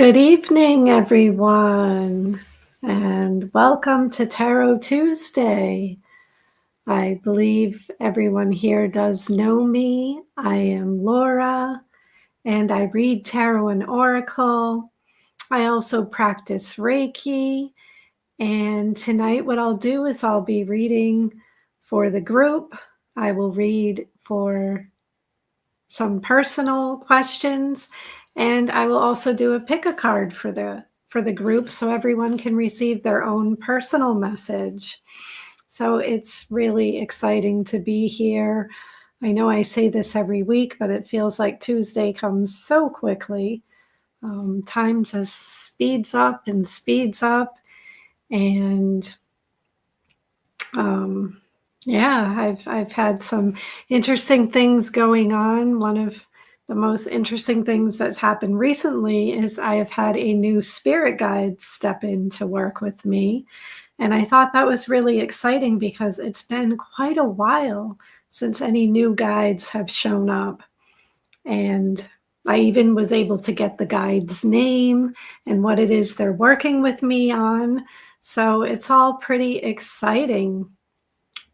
Good evening, everyone, and welcome to Tarot Tuesday. I believe everyone here does know me. I am Laura, and I read tarot and oracle. I also practice Reiki, and tonight what I'll do is I'll be reading for the group. I will read for some personal questions, and I will also do a pick a card for the group so everyone can receive their own personal message. So it's really exciting to be here. I know I say this every week, but it feels like Tuesday comes so quickly. Time just speeds up and speeds up, and I've had some interesting things going on. One of the most interesting things that's happened recently is I have had a new spirit guide step in to work with me. And I thought that was really exciting because it's been quite a while since any new guides have shown up. And I even was able to get the guide's name and what it is they're working with me on. So it's all pretty exciting.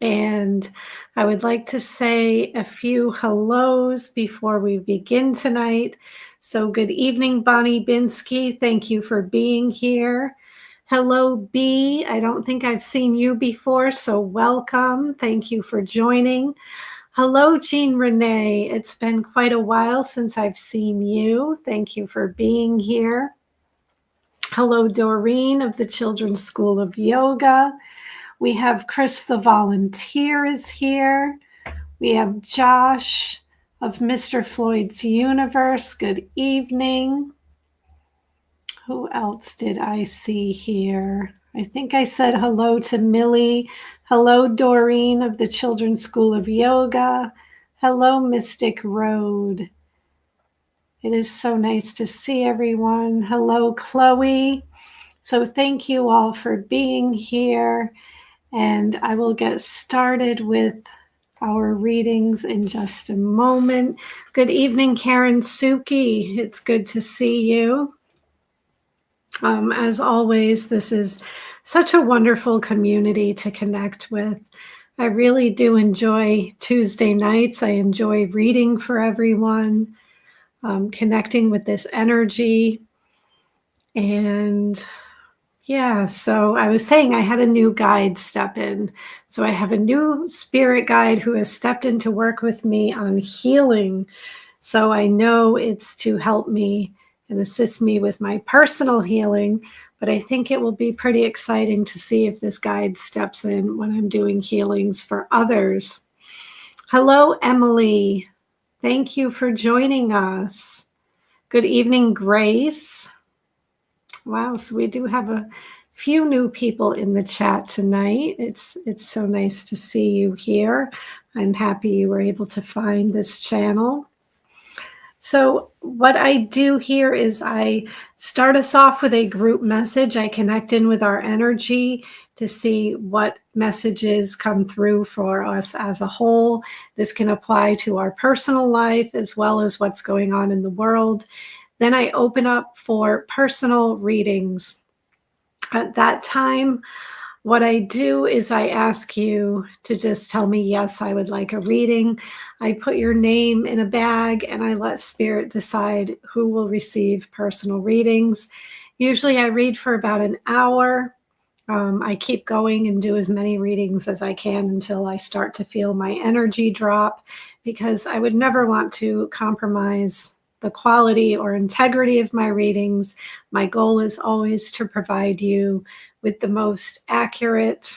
And I would like to say a few hellos before we begin tonight. So good evening, Bonnie Binsky. Thank you for being here. Hello, B. I don't think I've seen you before, so welcome. Thank you for joining. Hello, Jean Renee. It's been quite a while since I've seen you. Thank you for being here. Hello, Doreen of the Children's School of Yoga. We have Chris the volunteer is here. We have Josh of Mr. Floyd's Universe. Good evening. Who else did I see here? I think I said hello to Millie. Hello, Doreen of the Children's School of Yoga. Hello, Mystic Road. It is so nice to see everyone. Hello, Chloe. So thank you all for being here. And I will get started with our readings in just a moment. Good evening, Karen Suki. It's good to see you. As always, this is such a wonderful community to connect with. I really do enjoy Tuesday nights. I enjoy reading for everyone, connecting with this energy. And yeah, so I was saying I had a new guide step in. So I have a new spirit guide who has stepped in to work with me on healing. So I know it's to help me and assist me with my personal healing, but I think it will be pretty exciting to see if this guide steps in when I'm doing healings for others. Hello, Emily. Thank you for joining us. Good evening, Grace. Wow, so we do have a few new people in the chat tonight. It's so nice to see you here. I'm happy you were able to find this channel. So what I do here is I start us off with a group message. I connect in with our energy to see what messages come through for us as a whole. This can apply to our personal life as well as what's going on in the world. Then I open up for personal readings. At that time, what I do is I ask you to just tell me, yes, I would like a reading. I put your name in a bag and I let Spirit decide who will receive personal readings. Usually I read for about an hour. I keep going and do as many readings as I can until I start to feel my energy drop, because I would never want to compromise the quality or integrity of my readings. My goal is always to provide you with the most accurate,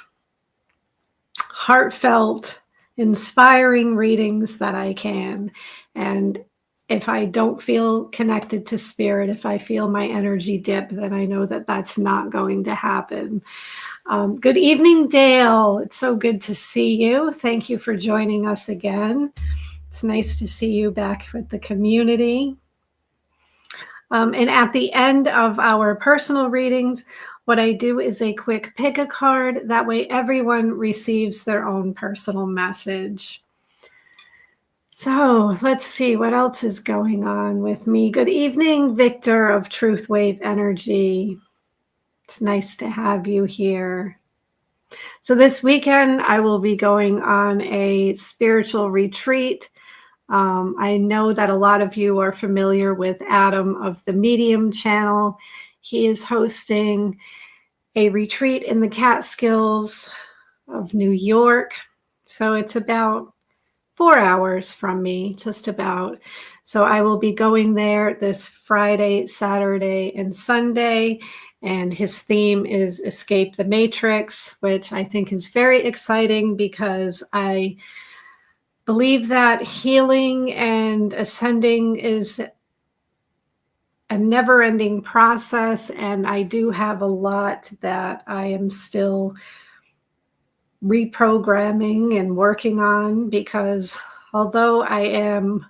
heartfelt, inspiring readings that I can. And if I don't feel connected to Spirit, if I feel my energy dip, then I know that that's not going to happen. Good evening, Dale. It's so good to see you. Thank you for joining us again. It's nice to see you back with the community. And at the end of our personal readings, what I do is a quick pick a card. That way everyone receives their own personal message. So let's see what else is going on with me. Good evening, Victor of Truth Wave Energy. It's nice to have you here. So this weekend, I will be going on a spiritual retreat. I know that a lot of you are familiar with Adam of the Medium channel. He is hosting a retreat in the Catskills of New York. So it's about 4 hours from me, just about. So I will be going there this Friday, Saturday, and Sunday. And his theme is Escape the Matrix, which I think is very exciting because I believe that healing and ascending is a never-ending process. And I do have a lot that I am still reprogramming and working on, because although I am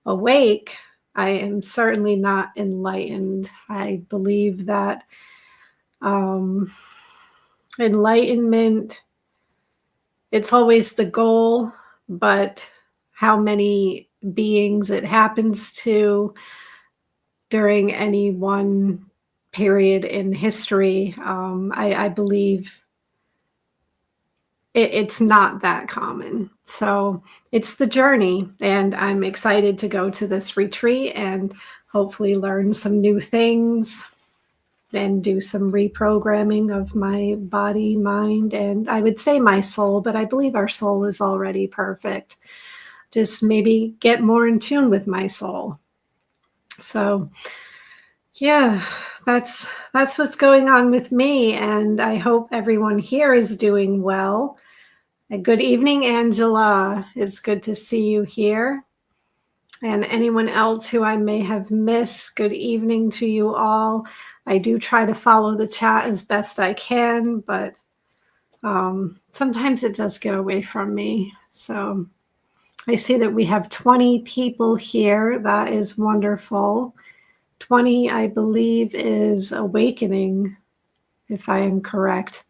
awake, I am certainly not enlightened. I believe that enlightenment, it's always the goal, but how many beings it happens to during any one period in history, I believe it's not that common. So it's the journey, and I'm excited to go to this retreat and hopefully learn some new things and do some reprogramming of my body, mind, and I would say my soul, but I believe our soul is already perfect. Just maybe get more in tune with my soul. So yeah, that's what's going on with me, and I hope everyone here is doing well. Good evening, Angela. It's good to see you here. And anyone else who I may have missed, good evening to you all. I do try to follow the chat as best I can, but sometimes it does get away from me. So I see that we have 20 people here. That is wonderful. 20, I believe, is awakening, if I am correct,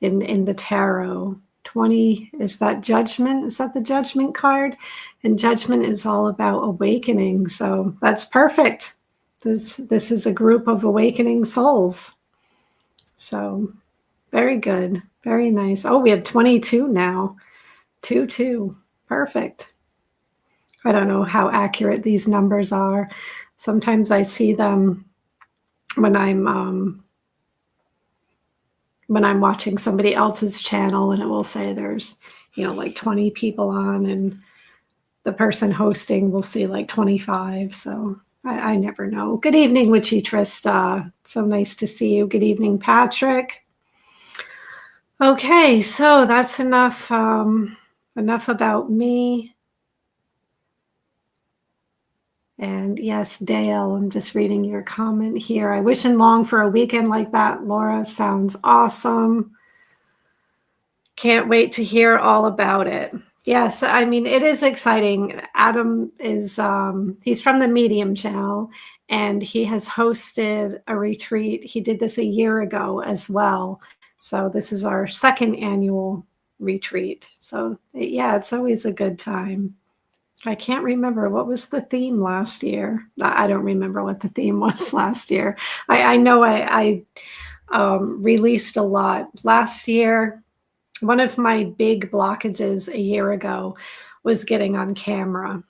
in the tarot. 20, is that judgment? Is that the judgment card? And judgment is all about awakening. So that's perfect. This is a group of awakening souls. So very good. Very nice. Oh, we have 22 now. 2. Perfect. I don't know how accurate these numbers are. Sometimes I see them when I'm watching somebody else's channel, and it will say there's, like 20 people on, and the person hosting will see like 25. So I never know. Good evening, Witchy Trista. So nice to see you. Good evening, Patrick. Okay, so that's enough about me. And yes, Dale, I'm just reading your comment here. I wish and long for a weekend like that, Laura. Sounds awesome. Can't wait to hear all about it. Yes, I mean, it is exciting. Adam is, he's from the Medium channel, and he has hosted a retreat. He did this a year ago as well. So this is our second annual retreat. So yeah, it's always a good time. I can't remember what was the theme last year. I don't remember what the theme was last year. I know I released a lot last year. One of my big blockages a year ago was getting on camera.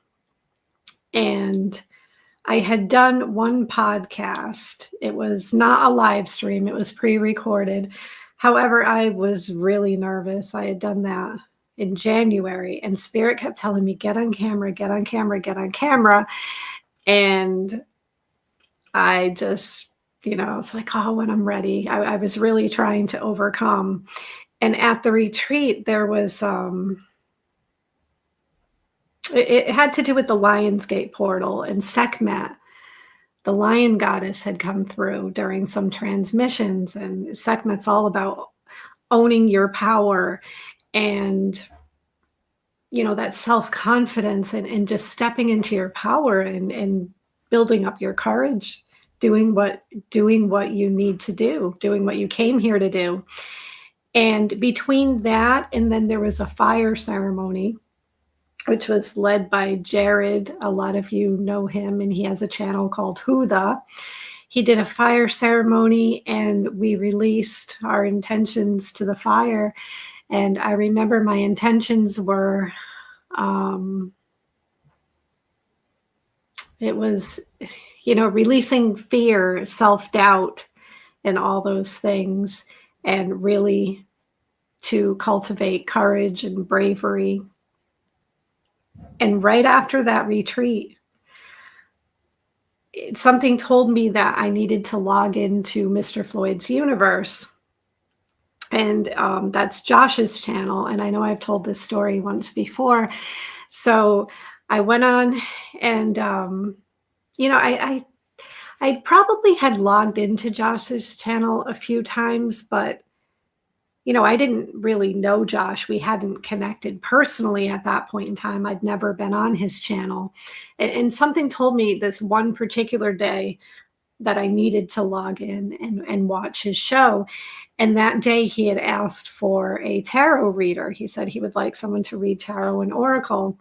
And I had done one podcast. It was not a live stream, it was pre-recorded. However, I was really nervous. I had done that in January, and Spirit kept telling me, get on camera, get on camera, get on camera. And I just, it's like, oh, when I'm ready. I was really trying to overcome. And at the retreat, there was, it had to do with the Lionsgate portal, and Sekhmet, the lion goddess, had come through during some transmissions. And Sekhmet's all about owning your power and, that self-confidence, and just stepping into your power and building up your courage, doing what you need to do, doing what you came here to do. And between that, and then there was a fire ceremony which was led by Jared. A lot of you know him, and he has a channel called Who The. He did a fire ceremony, and we released our intentions to the fire. And I remember my intentions were, it was, releasing fear, self-doubt, and all those things, and really to cultivate courage and bravery. And right after that retreat, something told me that I needed to log into Mr. Floyd's universe. And that's Josh's channel. And I know I've told this story once before. So I went on and, I probably had logged into Josh's channel a few times, but I didn't really know Josh. We hadn't connected personally at that point in time. I'd never been on his channel. And something told me this one particular day that I needed to log in and watch his show. And that day he had asked for a tarot reader. He said he would like someone to read tarot and oracle.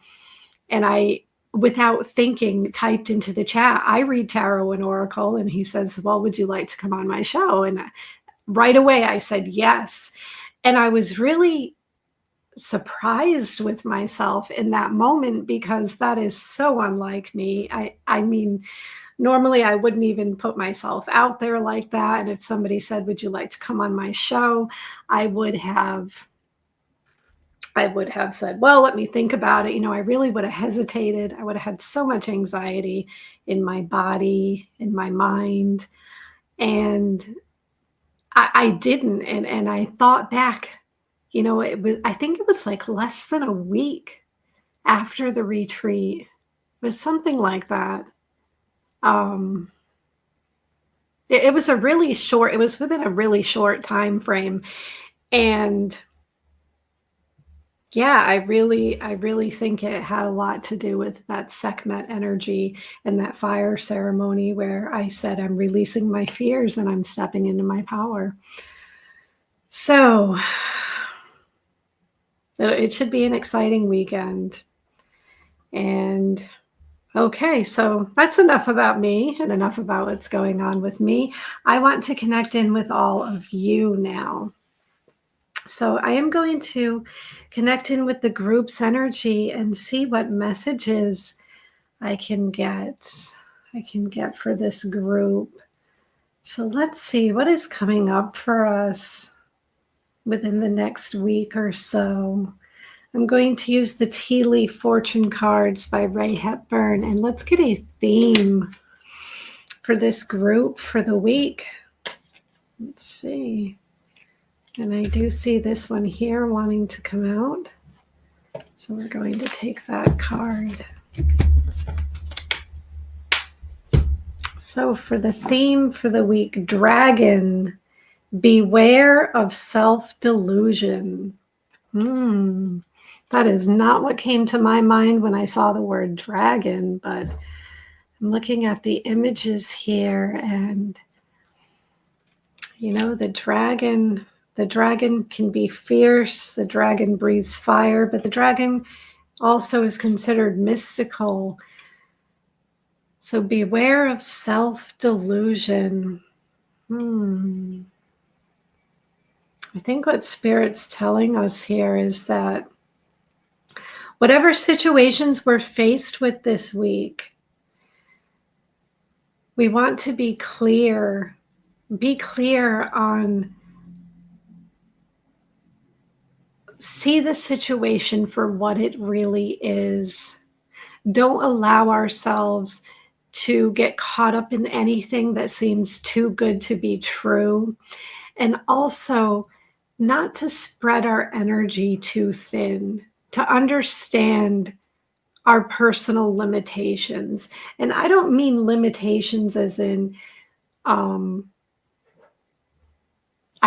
And I, without thinking, typed into the chat, I read tarot and oracle. And he says, well, would you like to come on my show? And right away I said yes. And I was really surprised with myself in that moment, because that is so unlike me. I mean, normally I wouldn't even put myself out there like that. And if somebody said, would you like to come on my show? I would have said, well, let me think about it. I really would have hesitated. I would have had so much anxiety in my body, in my mind. And I didn't. And I thought back, I think it was like less than a week after the retreat. It was something like that. It was it was within a really short time frame. And yeah, I really think it had a lot to do with that Sekhmet energy and that fire ceremony where I said, I'm releasing my fears and I'm stepping into my power. So it should be an exciting weekend. And okay, so that's enough about me and enough about what's going on with me. I want to connect in with all of you now. So I am going to connect in with the group's energy and see what messages I can get for this group. So let's see what is coming up for us within the next week or so. I'm going to use the Tea Leaf Fortune cards by Ray Hepburn, and let's get a theme for this group for the week. Let's see. And I do see this one here wanting to come out. So we're going to take that card. So for the theme for the week, Dragon, beware of self-delusion. That is not what came to my mind when I saw the word dragon, but I'm looking at the images here, and the dragon can be fierce. The dragon breathes fire, but the dragon also is considered mystical. So beware of self-delusion. I think what Spirit's telling us here is that whatever situations we're faced with this week, we want to be clear on, see the situation for what it really is. Don't allow ourselves to get caught up in anything that seems too good to be true. And also not to spread our energy too thin, to understand our personal limitations. And I don't mean limitations as in, I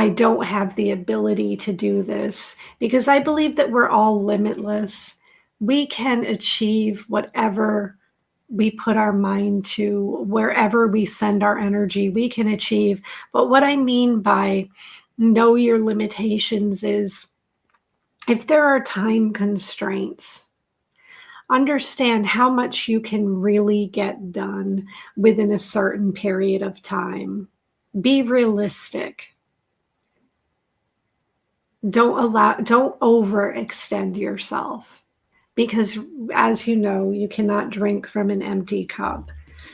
don't have the ability to do this, because I believe that we're all limitless. We can achieve whatever we put our mind to, wherever we send our energy, we can achieve. But what I mean by know your limitations is if there are time constraints, understand how much you can really get done within a certain period of time. Be realistic. Don't overextend yourself, because as you know, you cannot drink from an empty cup.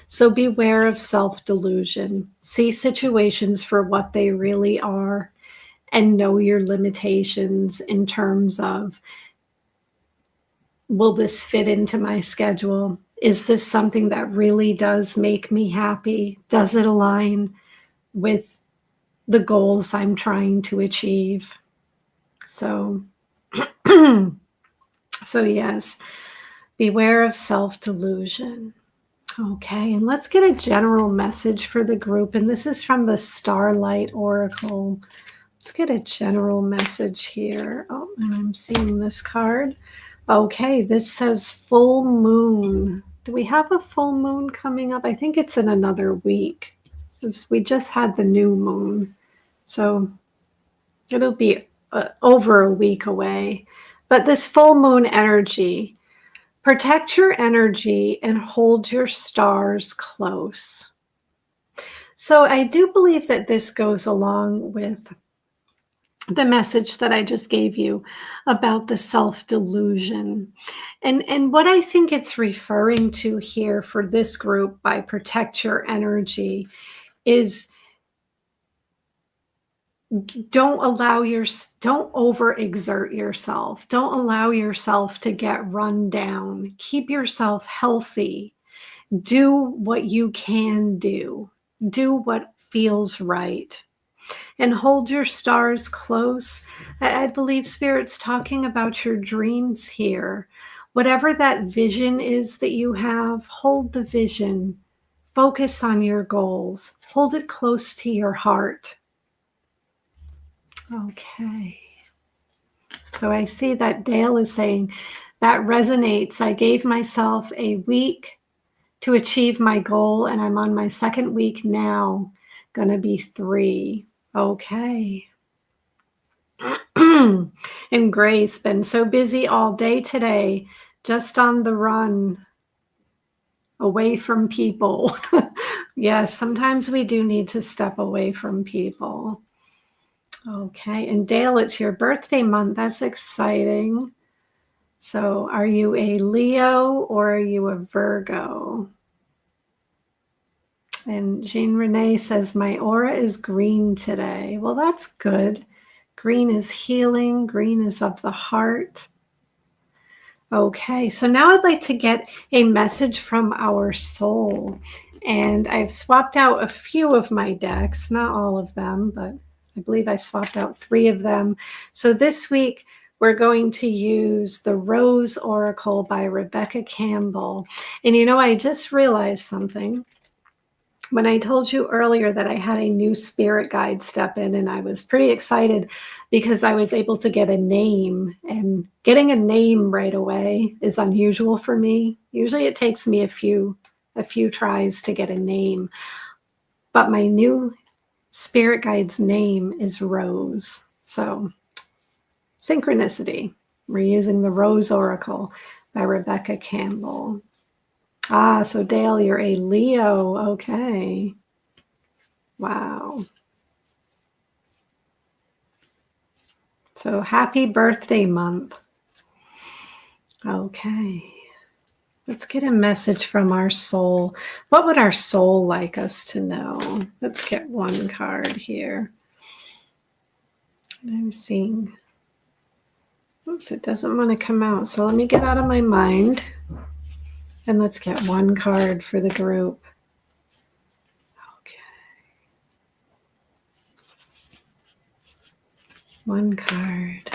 So beware of self-delusion. See situations for what they really are and know your limitations in terms of, will this fit into my schedule? Is this something that really does make me happy? Does it align with the goals I'm trying to achieve? So, so yes, beware of self-delusion. Okay, and let's get a general message for the group. And this is from the Starlight Oracle. Let's get a general message here. Oh, and I'm seeing this card. Okay, this says full moon. Do we have a full moon coming up? I think it's in another week. We just had the new moon. So it'll be over a week away. But this full moon energy, protect your energy and hold your stars close. So I do believe that this goes along with the message that I just gave you about the self-delusion. And what I think it's referring to here for this group by protect your energy is, don't overexert yourself. Don't allow yourself to get run down. Keep yourself healthy. Do what you can do. Do what feels right. And hold your stars close. I believe Spirit's talking about your dreams here. Whatever that vision is that you have, hold the vision. Focus on your goals. Hold it close to your heart. Okay. So I see that Dale is saying, that resonates. I gave myself a week to achieve my goal, and I'm on my second week now. Gonna be 3. Okay. And Grace, been so busy all day today, just on the run, away from people. Yes, sometimes we do need to step away from people. Okay, and Dale, it's your birthday month. That's exciting. So are you a Leo or are you a Virgo? And Jean Renee says, my aura is green today. Well, that's good. Green is healing. Green is of the heart. Okay, so now I'd like to get a message from our soul. And I've swapped out a few of my decks, not all of them, but I believe I swapped out 3 of them. So this week, we're going to use the Rose Oracle by Rebecca Campbell. And you know, I just realized something. When I told you earlier that I had a new spirit guide step in, and I was pretty excited because I was able to get a name, and getting a name right away is unusual for me. Usually it takes me a few tries to get a name, but my new spirit guide's name is Rose. So synchronicity. We're using the Rose Oracle by Rebecca Campbell. Ah, so Dale, you're a Leo. Okay. Wow. So happy birthday month. Okay. Let's get a message from our soul. What would our soul like us to know? Let's get one card here. I'm seeing. Oops, it doesn't want to come out. So let me get out of my mind. And let's get one card for the group. Okay. One card.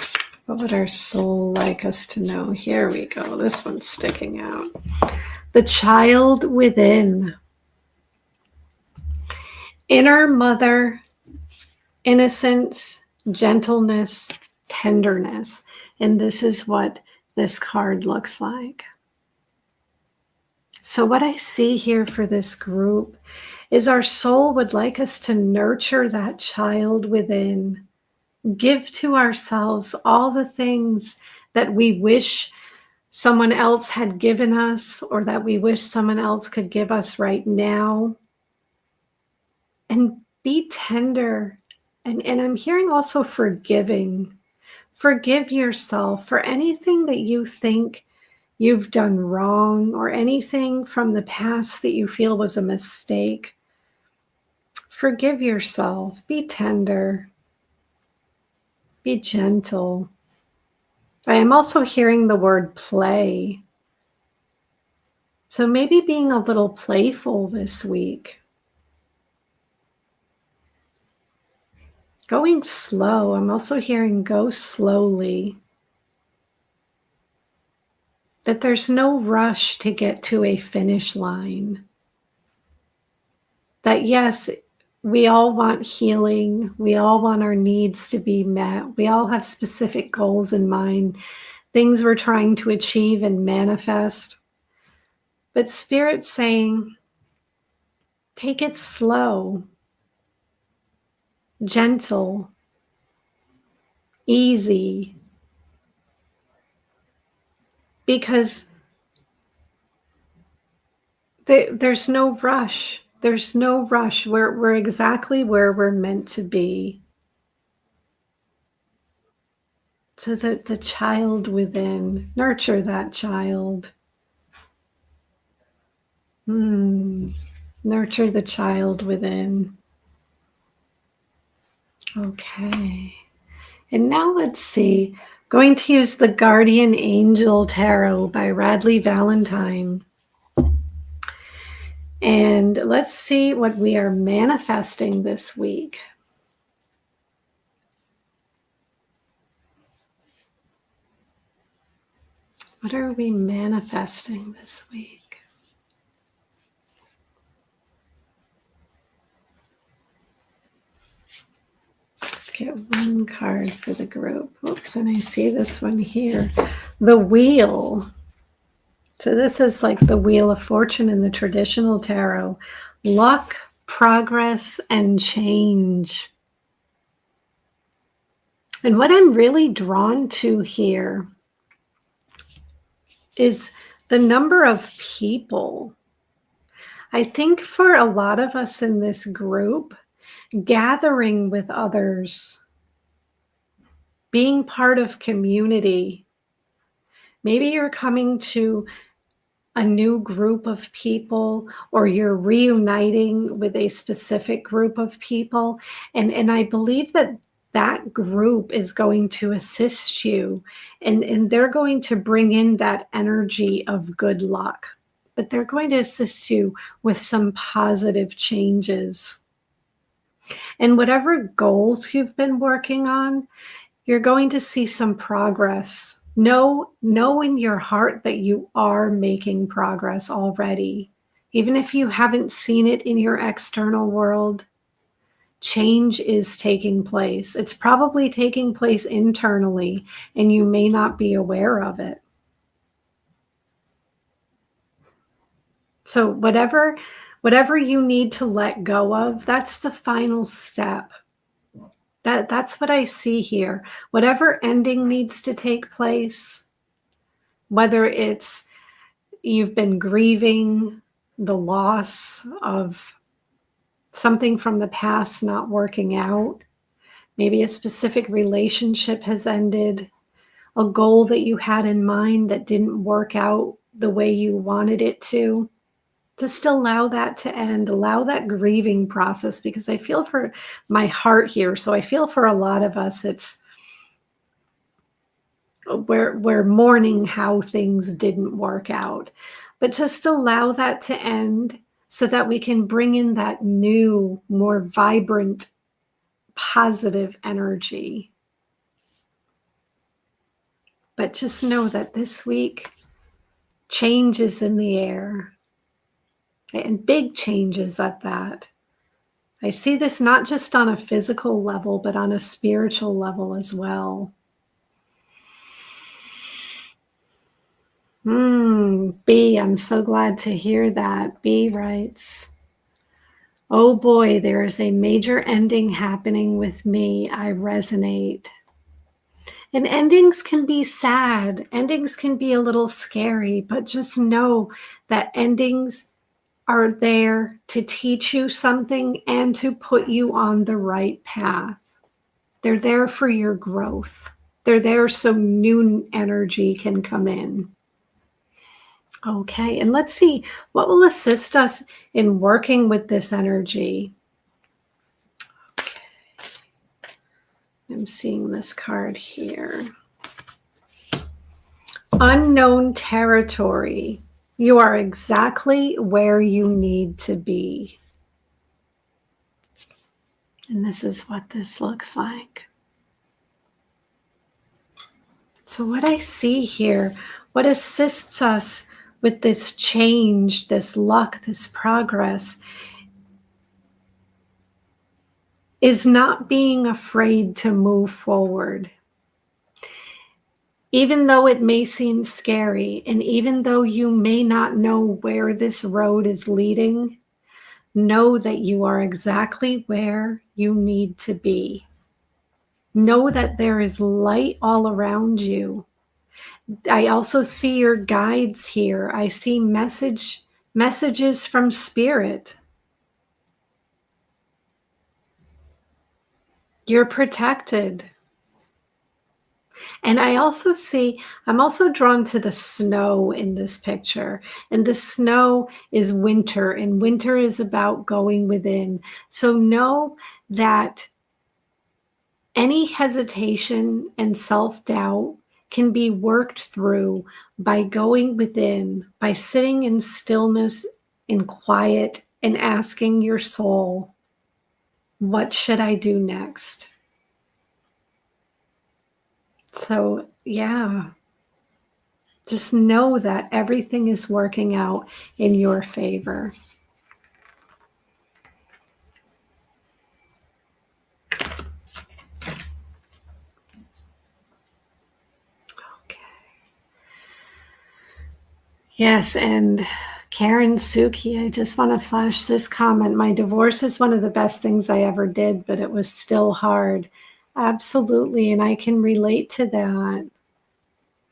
What would our soul like us to know? Here we go. This one's sticking out. The child within. Inner mother, innocence, gentleness, tenderness. And this is what this card looks like. So what I see here for this group is our soul would like us to nurture that child within. Give to ourselves all the things that we wish someone else had given us or that we wish someone else could give us right now. And be tender. And I'm hearing also forgiving. Forgive yourself for anything that you think you've done wrong or anything from the past that you feel was a mistake. Forgive yourself. Be tender. Be gentle. I am also hearing the word play. So maybe being a little playful this week. Going slow. I'm also hearing go slowly. That there's no rush to get to a finish line. That yes, we all want healing. We all want our needs to be met. We all have specific goals in mind, things we're trying to achieve and manifest. But Spirit's saying, take it slow, gentle, easy, because there's no rush. There's no rush. We're exactly where we're meant to be. So the child within, nurture that child. Nurture the child within. Okay. And now let's see. Going to use the Guardian Angel Tarot by Radley Valentine. And let's see what we are manifesting this week. What are we manifesting this week? Let's get one card for the group. Oops, and I see this one here. The Wheel. So this is like the Wheel of Fortune in the traditional tarot. Luck, progress, and change. And what I'm really drawn to here is the number of people. I think for a lot of us in this group, gathering with others, being part of community, maybe you're coming to a new group of people or you're reuniting with a specific group of people. And I believe that that group is going to assist you and they're going to bring in that energy of good luck, but they're going to assist you with some positive changes. And whatever goals you've been working on, you're going to see some progress. Know in your heart that you are making progress already. Even if you haven't seen it in your external world, change is taking place. It's probably taking place internally, and you may not be aware of it. So whatever you need to let go of, that's the final step. That's what I see here. Whatever ending needs to take place, whether it's you've been grieving the loss of something from the past not working out, maybe a specific relationship has ended, a goal that you had in mind that didn't work out the way you wanted it to. Just allow that to end, allow that grieving process, because I feel for my heart here. So I feel for a lot of us, it's we're mourning how things didn't work out. But just allow that to end so that we can bring in that new, more vibrant, positive energy. But just know that this week, change is in the air. And big changes at that. I see this not just on a physical level, but on a spiritual level as well. B, I'm so glad to hear that. B writes, oh boy, there is a major ending happening with me. I resonate. And endings can be sad. Endings can be a little scary, but just know that endings are there to teach you something and to put you on the right path. They're there for your growth. They're there so new energy can come in. Okay, and let's see what will assist us in working with this energy. Okay. I'm seeing this card here. Unknown territory. You are exactly where you need to be. And this is what this looks like. So what I see here, what assists us with this change, this luck, this progress, is not being afraid to move forward. Even though it may seem scary, and even though you may not know where this road is leading, know that you are exactly where you need to be. Know that there is light all around you. I also see your guides here. I see messages from spirit. You're protected. And I also see, I'm also drawn to the snow in this picture. And the snow is winter, and winter is about going within. So know that any hesitation and self-doubt can be worked through by going within, by sitting in stillness, in quiet, and asking your soul, what should I do next? So, yeah, just know that everything is working out in your favor. Okay. Yes, and Karen Suki, I just want to flash this comment. My divorce is one of the best things I ever did, but it was still hard. Absolutely, and I can relate to that.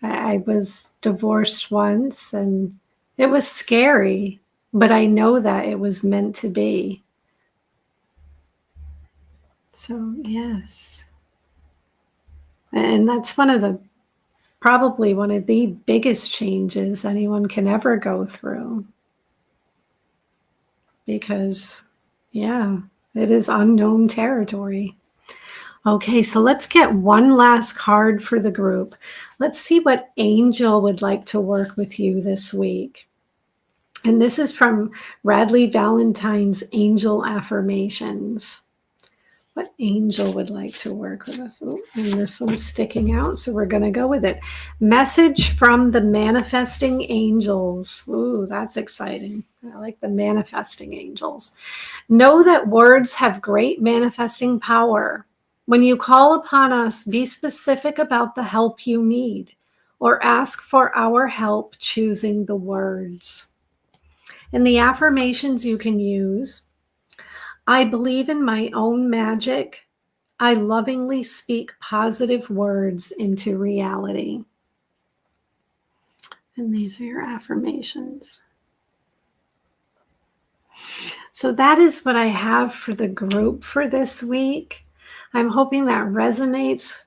I was divorced once, and it was scary, but I know that it was meant to be. So, yes. And that's probably one of the biggest changes anyone can ever go through. Because, yeah, it is unknown territory. Okay, so let's get one last card for the group. Let's see what angel would like to work with you this week. And this is from Radley Valentine's Angel Affirmations. What angel would like to work with us? Oh, and this one's sticking out, so we're going to go with it. Message from the manifesting angels. Ooh, that's exciting. I like the manifesting angels. Know that words have great manifesting power. When you call upon us, be specific about the help you need, or ask for our help choosing the words. And the affirmations you can use: I believe in my own magic. I lovingly speak positive words into reality. And these are your affirmations. So that is what I have for the group for this week. I'm hoping that resonates.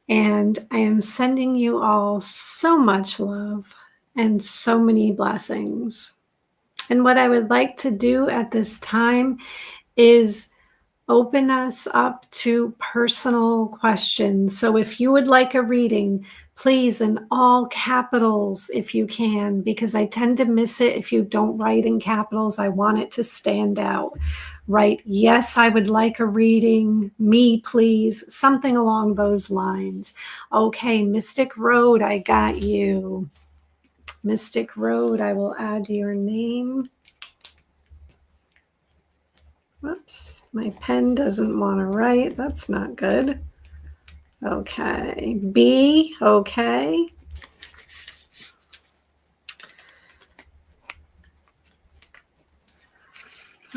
And I am sending you all so much love and so many blessings. And what I would like to do at this time is open us up to personal questions. So if you would like a reading, please, in all capitals if you can, because I tend to miss it if you don't write in capitals. I want it to stand out. Write, yes, I would like a reading, me please, something along those lines. Okay, Mystic Road, I got you. Mystic Road, I will add your name. Whoops, my pen doesn't want to write. That's not good. Okay, B, okay.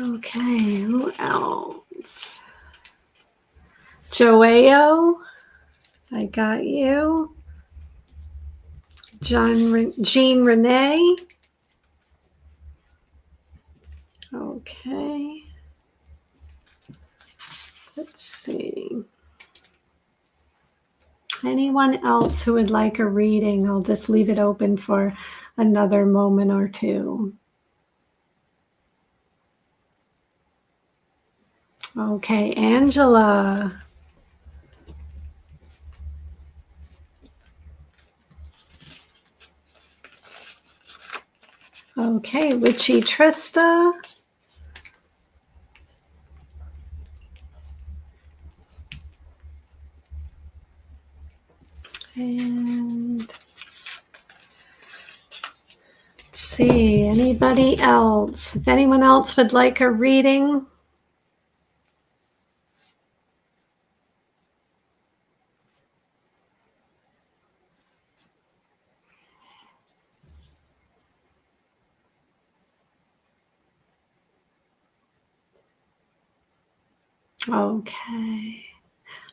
Okay, who else? Joao, I got you. Jean Renee. Okay. Let's see. Anyone else who would like a reading? I'll just leave it open for another moment or two. Okay, Angela. Okay, Witchy Trista. And let's see, anybody else? If anyone else would like a reading, okay.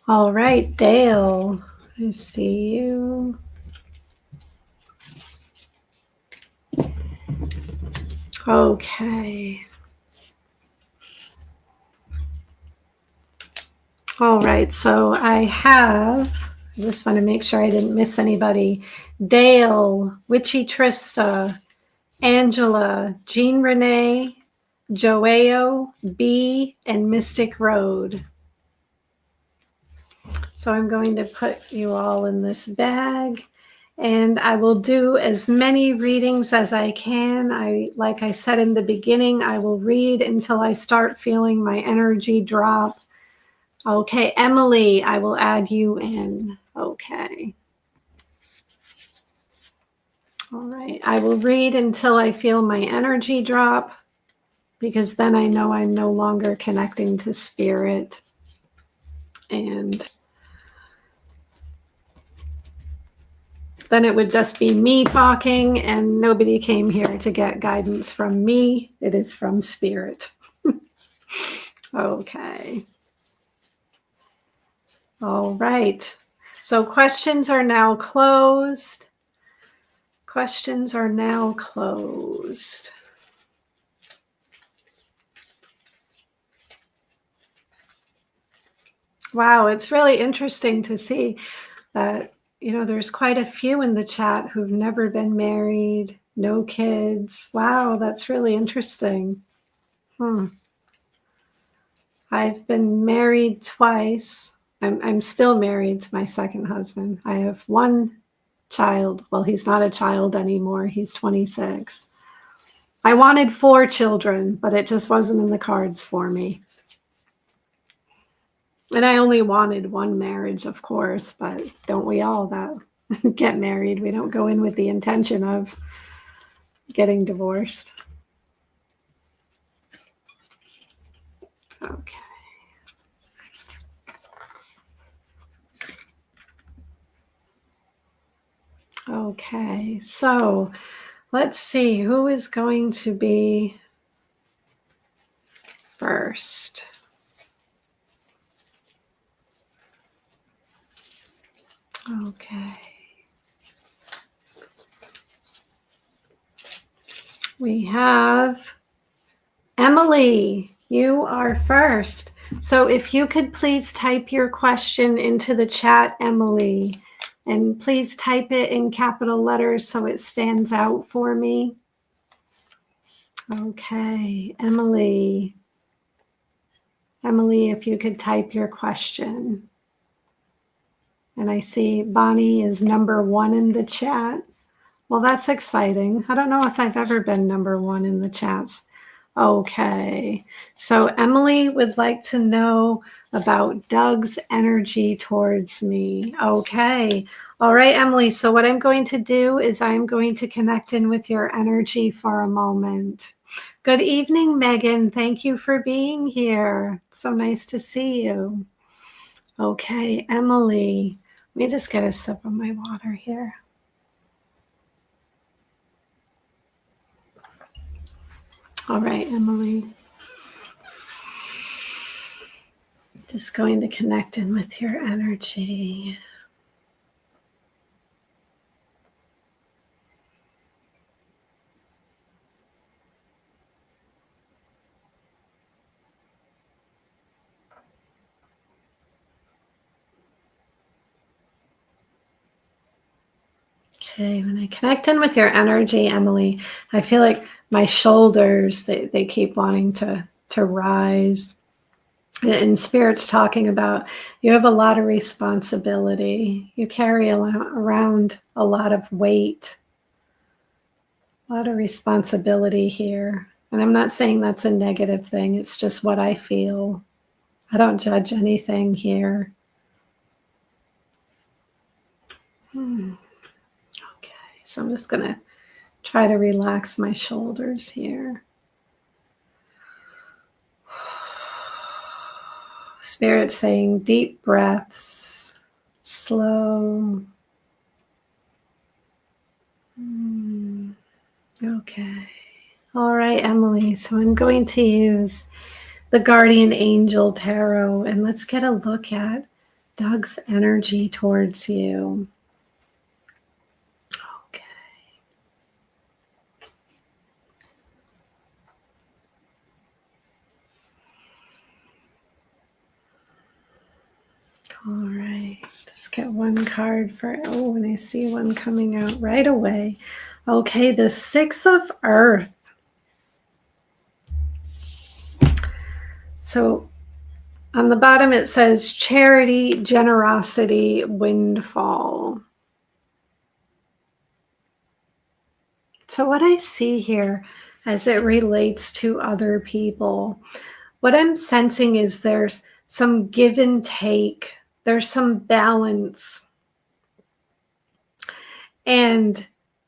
All right, Dale, I see you. Okay. All right, so I just want to make sure I didn't miss anybody. Dale, Witchy Trista, Angela, Jean Renee, Joao, B, and Mystic Road. So I'm going to put you all in this bag, and I will do as many readings as I can. Like I said in the beginning, I will read until I start feeling my energy drop. Okay, Emily, I will add you in. Okay. All right, I will read until I feel my energy drop, because then I know I'm no longer connecting to spirit. And then it would just be me talking, and nobody came here to get guidance from me. It is from spirit. Okay. All right. So questions are now closed. Questions are now closed. Wow, it's really interesting to see that, there's quite a few in the chat who've never been married, no kids. Wow, that's really interesting. I've been married twice. I'm still married to my second husband. I have one child. Well, he's not a child anymore. He's 26. I wanted 4 children, but it just wasn't in the cards for me. And I only wanted one marriage, of course, but don't we all that get married? We don't go in with the intention of getting divorced. Okay. Okay, so let's see who is going to be first. Okay. We have Emily. You are first. So if you could please type your question into the chat, Emily, and please type it in capital letters so it stands out for me. Okay, Emily. Emily, if you could type your question. And I see Bonnie is number 1 in the chat. Well, that's exciting. I don't know if I've ever been number 1 in the chats. Okay, so Emily would like to know about Doug's energy towards me. Okay, all right, Emily. So what I'm going to do is I'm going to connect in with your energy for a moment. Good evening, Megan. Thank you for being here. So nice to see you. Okay, Emily. Let me just get a sip of my water here. All right, Emily. Just going to connect in with your energy. Okay, when I connect in with your energy, Emily, I feel like my shoulders, they keep wanting to rise. And Spirit's talking about you have a lot of responsibility. You carry around a lot of weight, a lot of responsibility here. And I'm not saying that's a negative thing. It's just what I feel. I don't judge anything here. Okay, so I'm just going to try to relax my shoulders here. Spirit saying deep breaths, slow. Okay. All right, Emily. So I'm going to use the Guardian Angel Tarot, and let's get a look at Doug's energy towards you. Okay. All right. Just get one card for, and I see one coming out right away. Okay, the Six of Earth. So on the bottom it says charity, generosity, windfall. So what I see here as it relates to other people, what I'm sensing is there's some give and take, there's some balance. And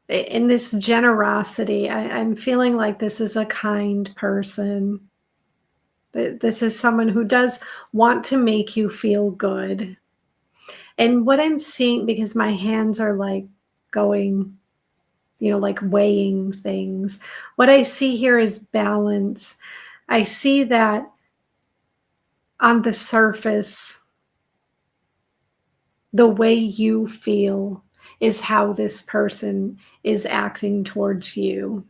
in this generosity, I'm feeling like this is a kind person. This is someone who does want to make you feel good. And what I'm seeing, because my hands are like going, like weighing things, what I see here is balance. I see that on the surface, the way you feel is how this person is acting towards you.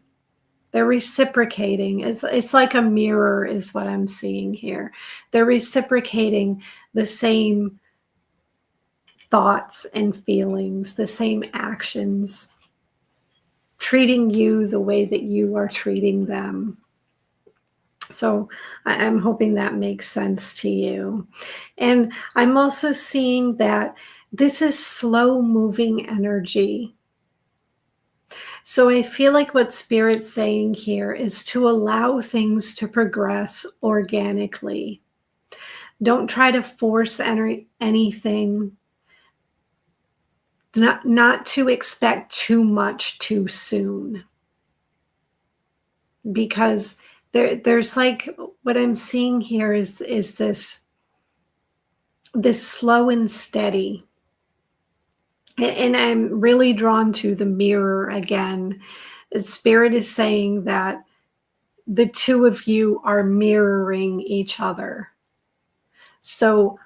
They're reciprocating. It's like a mirror is what I'm seeing here. They're reciprocating the same thoughts and feelings, the same actions, treating you the way that you are treating them. So I'm hoping that makes sense to you. And I'm also seeing that this is slow moving energy. So I feel like what Spirit's saying here is to allow things to progress organically. Don't try to force anything. Not to expect too much too soon. Because there's like what I'm seeing here is this slow and steady. And I'm really drawn to the mirror again. Spirit is saying that the two of you are mirroring each other. So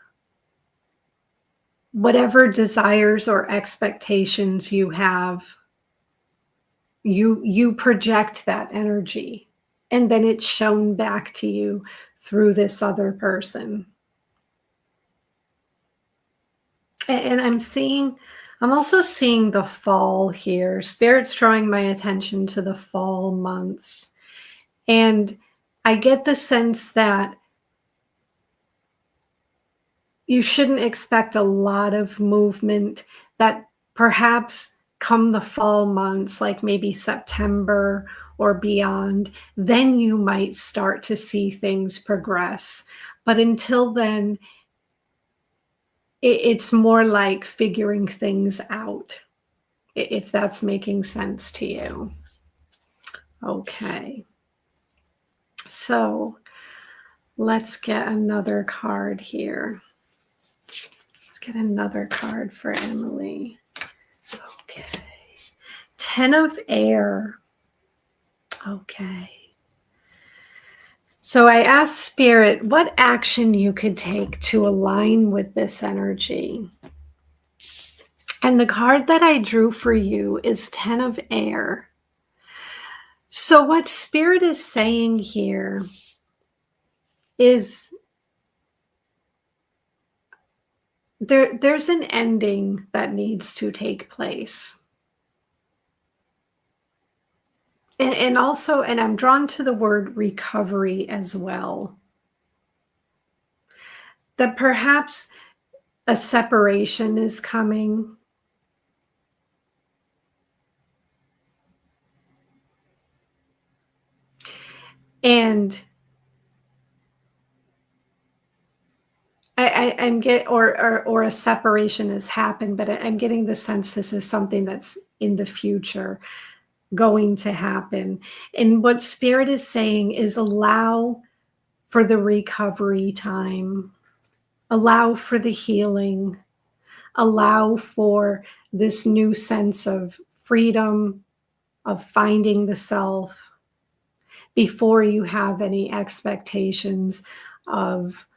whatever desires or expectations you have, you project that energy, and then it's shown back to you through this other person. And I'm also seeing the fall here. Spirit's drawing my attention to the fall months. And I get the sense that you shouldn't expect a lot of movement, that perhaps come the fall months, like maybe September or beyond, then you might start to see things progress. But until then, it's more like figuring things out, if that's making sense to you. Okay. So let's get another card here. Let's get another card for Emily. Okay. 10 of Air. Okay. So I asked Spirit what action you could take to align with this energy. And the card that I drew for you is 10 of Air. So what Spirit is saying here is there's an ending that needs to take place. And also, and I'm drawn to the word recovery as well. That perhaps a separation is coming. And I'm get or a separation has happened, but I'm getting the sense this is something that's in the future going to happen. And what Spirit is saying is allow for the recovery time, allow for the healing, allow for this new sense of freedom, of finding the self before you have any expectations of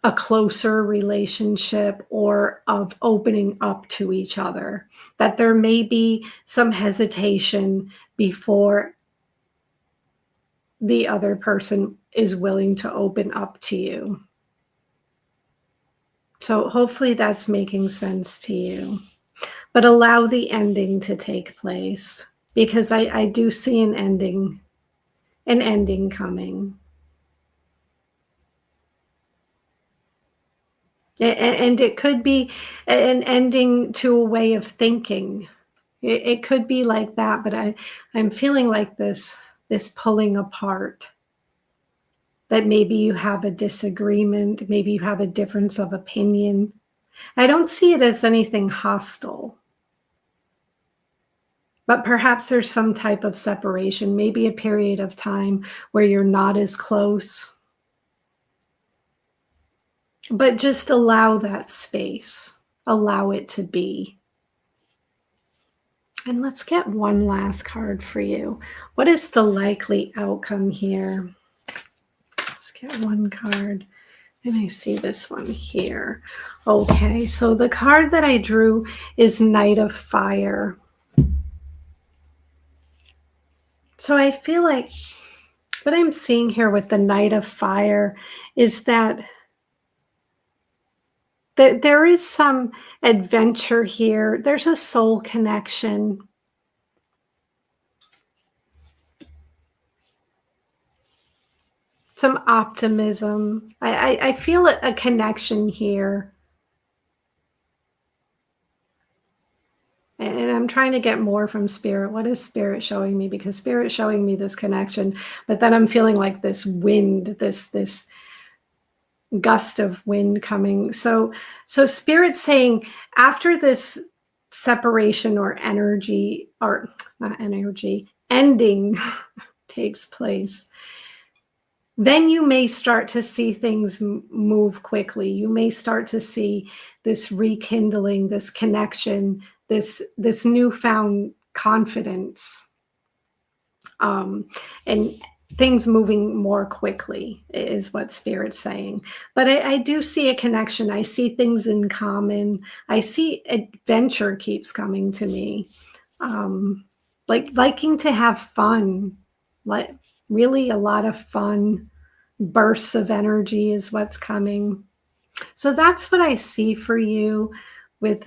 a closer relationship or of opening up to each other. That there may be some hesitation before the other person is willing to open up to you. So hopefully that's making sense to you. But allow the ending to take place, because I do see an ending coming. And it could be an ending to a way of thinking. It could be like that, but I'm feeling like this pulling apart. That maybe you have a disagreement, maybe you have a difference of opinion. I don't see it as anything hostile, but perhaps there's some type of separation, maybe a period of time where you're not as close. But just allow that space, allow it to be. And let's get one last card for you. What is the likely outcome here? Let's get one card. And I see this one here. Okay, so the card that I drew is Knight of Fire. So I feel like what I'm seeing here with the Knight of Fire is that there is some adventure here. There's a soul connection. Some optimism. I feel a connection here. And I'm trying to get more from Spirit. What is Spirit showing me? Because Spirit's showing me this connection, but then I'm feeling like this wind, this gust of wind coming. So Spirit's saying after this separation or energy, or not energy, ending takes place, then you may start to see things move quickly. You may start to see this rekindling, this connection, this newfound confidence, and things moving more quickly is what Spirit's saying. But I do see a connection. I see things in common. I see adventure keeps coming to me, like liking to have fun, like really a lot of fun. Bursts of energy is what's coming. So that's what I see for you with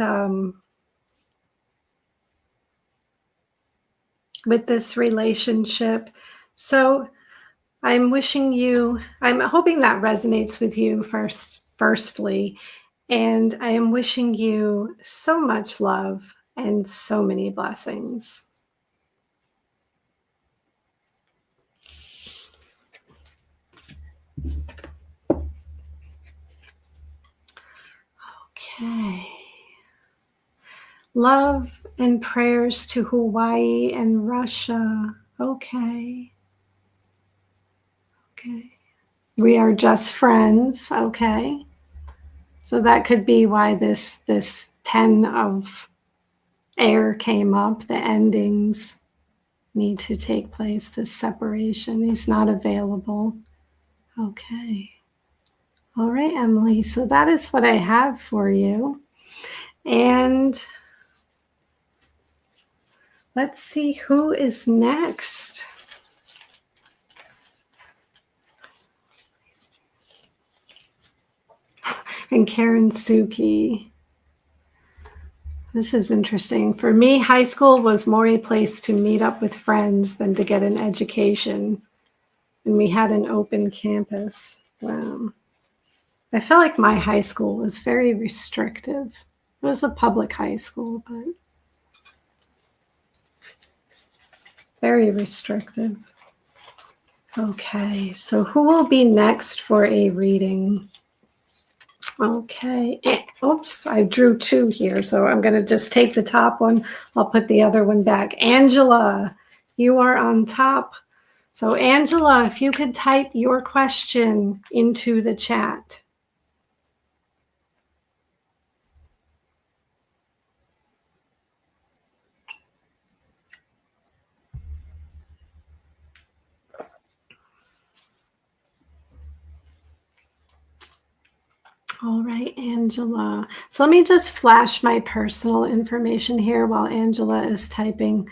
this relationship. So I'm hoping that resonates with you firstly, and I am wishing you so much love and so many blessings. Okay. Love and prayers to Hawaii and Russia. Okay. Okay. We are just friends. Okay. So that could be why this 10 of air came up. The endings need to take place. This separation. He's not available. Okay. All right, Emily. So that is what I have for you. And let's see who is next. And Karen Suki. This is interesting. For me, high school was more a place to meet up with friends than to get an education. And we had an open campus. Wow. I felt like my high school was very restrictive. It was a public high school, but very restrictive. Okay, so who will be next for a reading? Okay. Oops, I drew two here, so I'm going to just take the top one. I'll put the other one back. Angela, you are on top. So Angela, if you could type your question into the chat. All right, Angela. So let me just flash my personal information here while Angela is typing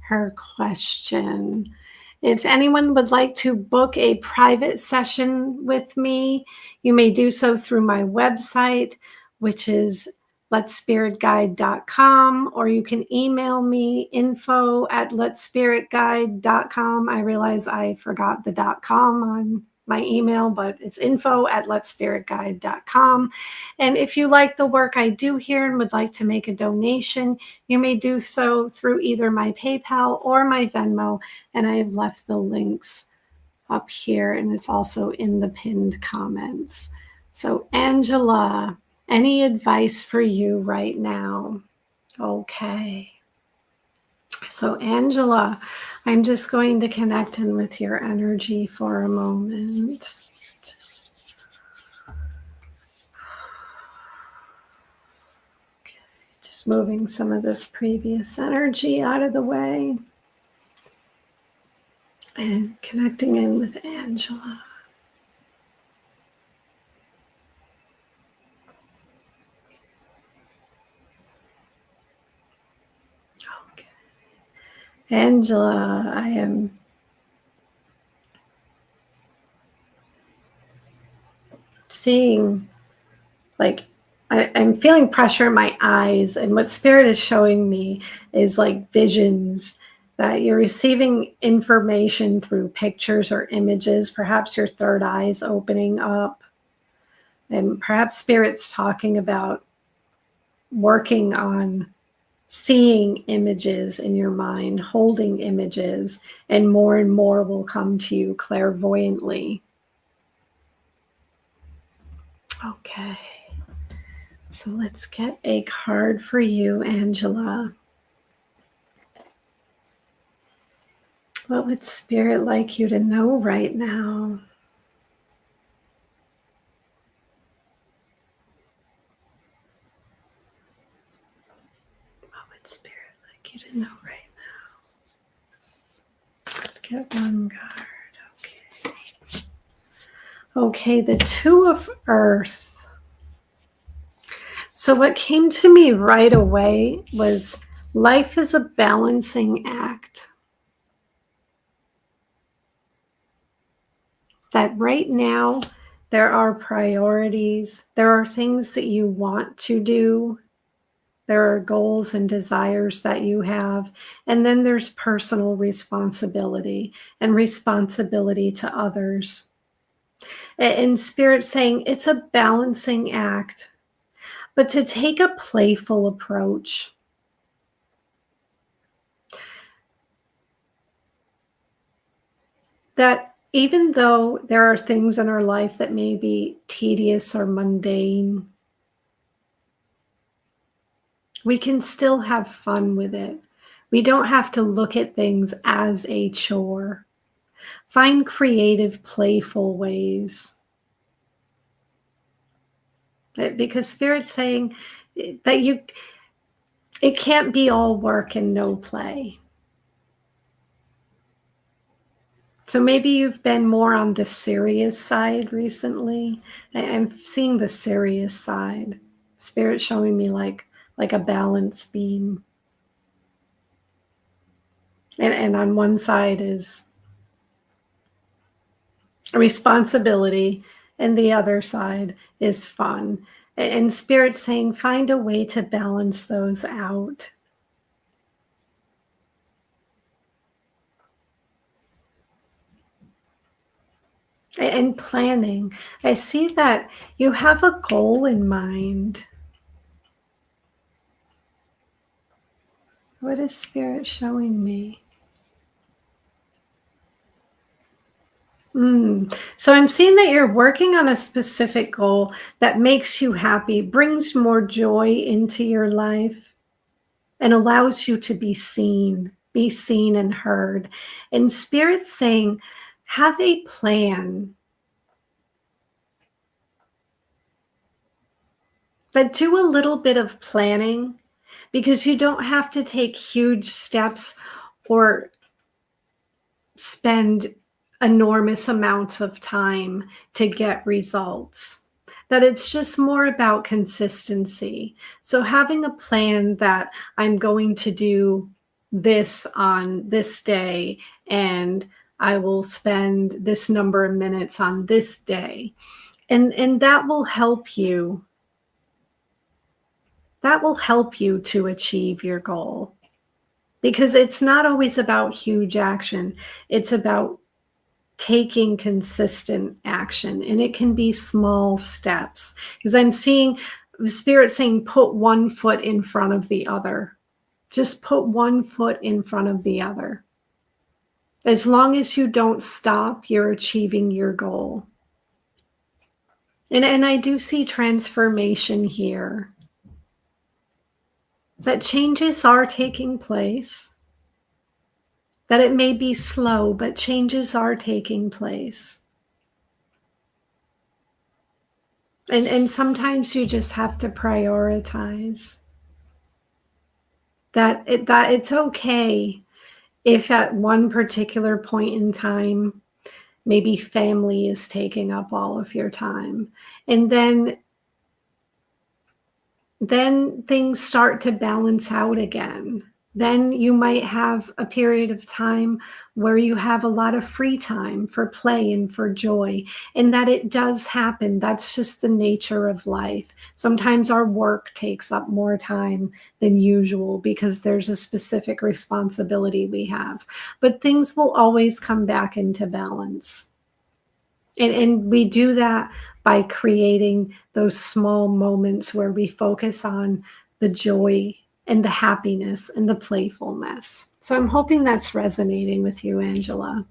her question. If anyone would like to book a private session with me, you may do so through my website, which is letspiritguide.com, or you can email me info@letspiritguide.com. I realize I forgot the .com on my email, but it's info@letspiritguide.com. And if you like the work I do here and would like to make a donation, you may do so through either my PayPal or my Venmo, and I have left the links up here, and it's also in the pinned comments. So Angela, any advice for you right now? Okay. So Angela, I'm just going to connect in with your energy for a moment. Just moving some of this previous energy out of the way and connecting in with Angela. Okay. Angela, I am seeing, like, I'm feeling pressure in my eyes, and what Spirit is showing me is like visions, that you're receiving information through pictures or images. Perhaps your third eye is opening up, and perhaps Spirit's talking about working on seeing images in your mind, holding images, and more will come to you clairvoyantly. Okay. So let's get a card for you, Angela. What would Spirit like you to know right now? What would Spirit like you to know right now? Let's get one card. Okay. Okay, the Two of Earth. So what came to me right away was life is a balancing act. That right now there are priorities, there are things that you want to do, there are goals and desires that you have, and then there's personal responsibility and responsibility to others. And Spirit saying it's a balancing act, but to take a playful approach. That even though there are things in our life that may be tedious or mundane, we can still have fun with it. We don't have to look at things as a chore. Find creative, playful ways. Because Spirit's saying that it can't be all work and no play. So maybe you've been more on the serious side recently. I'm seeing the serious side. Spirit showing me like a balance beam. And on one side is responsibility, and the other side is fun. And Spirit's saying, find a way to balance those out. And planning. I see that you have a goal in mind. What is Spirit showing me? So I'm seeing that you're working on a specific goal that makes you happy, brings more joy into your life, and allows you to be seen and heard. And Spirit's saying, have a plan, but do a little bit of planning, because you don't have to take huge steps or spend enormous amounts of time to get results. That it's just more about consistency. So having a plan that I'm going to do this on this day, and I will spend this number of minutes on this day. And that will help you. That will help you to achieve your goal, because it's not always about huge action. It's about taking consistent action, and it can be small steps, because I'm seeing Spirit saying, put one foot in front of the other. Just put one foot in front of the other. As long as you don't stop, you're achieving your goal. And I do see transformation here, that changes are taking place, that it may be slow, but changes are taking place. And sometimes you just have to prioritize. That it's okay if at one particular point in time, maybe family is taking up all of your time. And then things start to balance out again. Then you might have a period of time where you have a lot of free time for play and for joy, and that it does happen. That's just the nature of life. Sometimes our work takes up more time than usual because there's a specific responsibility we have, but things will always come back into balance. And we do that by creating those small moments where we focus on the joy and the happiness and the playfulness. So I'm hoping that's resonating with you, Angela.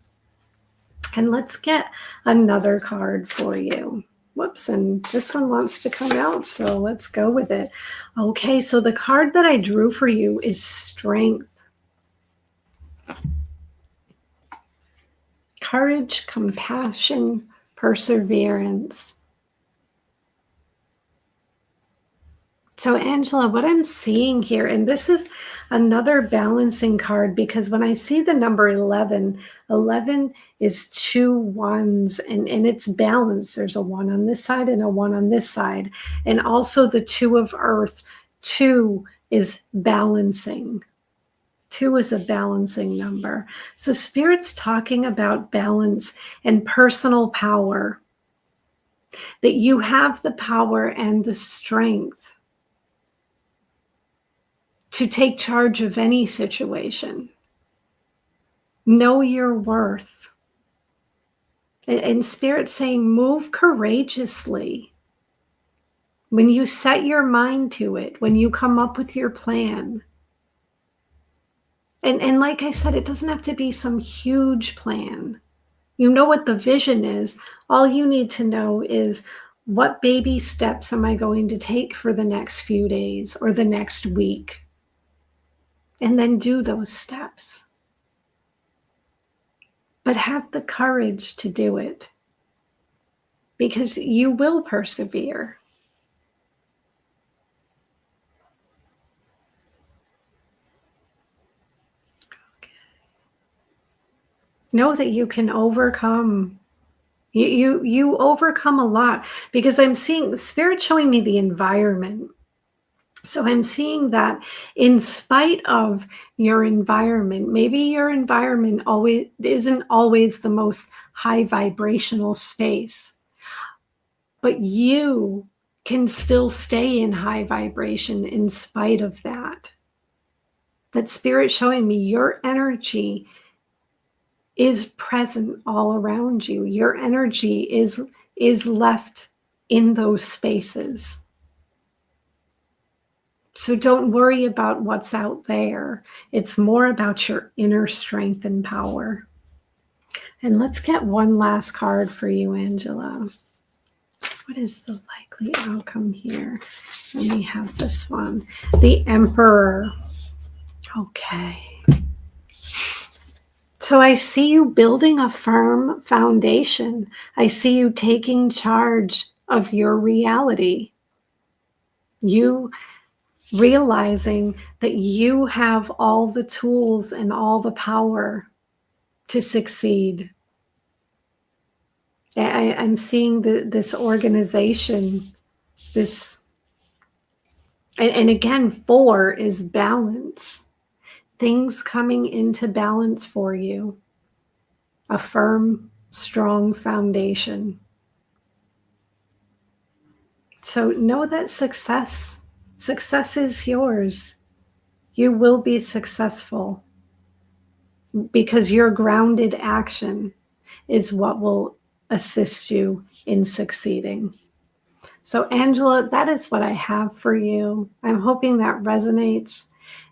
And let's get another card for you. Whoops, and this one wants to come out, so let's go with it. Okay, so the card that I drew for you is Strength. Courage, compassion, perseverance. So, Angela, what I'm seeing here, and this is another balancing card, because when I see the number 11, 11 is two ones, and it's balanced. There's a one on this side and a one on this side. And also the two of earth, two is balancing. Two is a balancing number. So Spirit's talking about balance and personal power, that you have the power and the strength to take charge of any situation. Know your worth. And Spirit saying, move courageously. When you set your mind to it, when you come up with your plan. And like I said, it doesn't have to be some huge plan. You know what the vision is. All you need to know is, what baby steps am I going to take for the next few days or the next week? And then do those steps. But have the courage to do it, because you will persevere. Okay. Know that you can overcome. You overcome a lot, because I'm seeing Spirit showing me the environment. So I'm seeing that in spite of your environment, maybe your environment always isn't always the most high vibrational space, but you can still stay in high vibration in spite of that. That Spirit showing me your energy is present all around you. Your energy is left in those spaces. So don't worry about what's out there. It's more about your inner strength and power. And let's get one last card for you, Angela. What is the likely outcome here? Let me have this one. The Emperor. Okay. So I see you building a firm foundation. I see you taking charge of your reality. You realizing that you have all the tools and all the power to succeed. I'm seeing this organization, this, and again, 4 is balance. Things coming into balance for you. A firm, strong foundation. So know that success is yours. You will be successful because your grounded action is what will assist you in succeeding. So Angela, that is what I have for you. I'm hoping that resonates,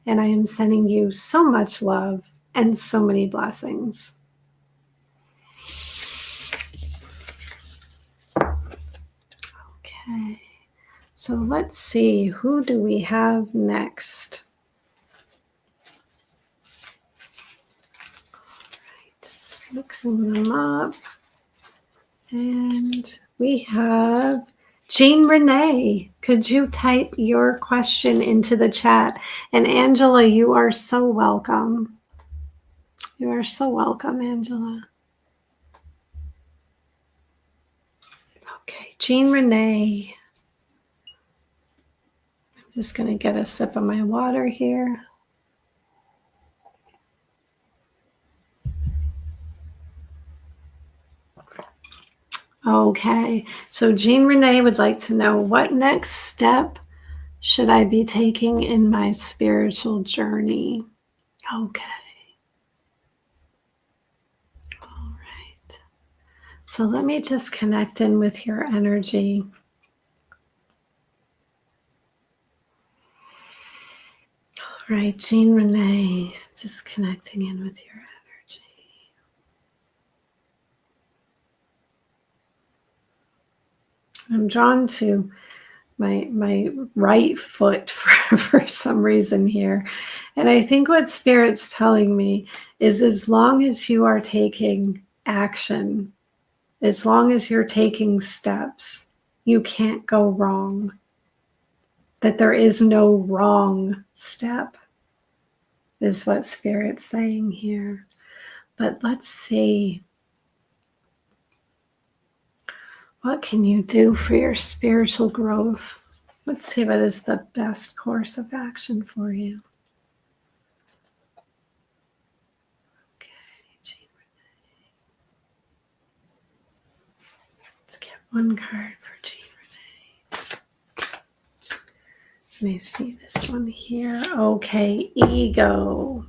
and I am sending you so much love and so many blessings. Okay, so let's see, who do we have next? Mixing them up. And we have Jean Renee. Could you type your question into the chat? And Angela, you are so welcome. You are so welcome, Angela. Okay, Jean Renee. I'm just going to get a sip of my water here. Okay, so Jean Renee would like to know, what next step should I be taking in my spiritual journey? Okay. All right. So let me just connect in with your energy. All right, Jean Renee, just connecting in with your energy. I'm drawn to my right foot for some reason here. And I think what Spirit's telling me is, as long as you are taking action, as long as you're taking steps, you can't go wrong. That there is no wrong step, is what Spirit's saying here. But let's see. What can you do for your spiritual growth? Let's see what is the best course of action for you. Okay, Jean Renee. Let's get one card for Jean Renee. Let me see this one here. Okay, Ego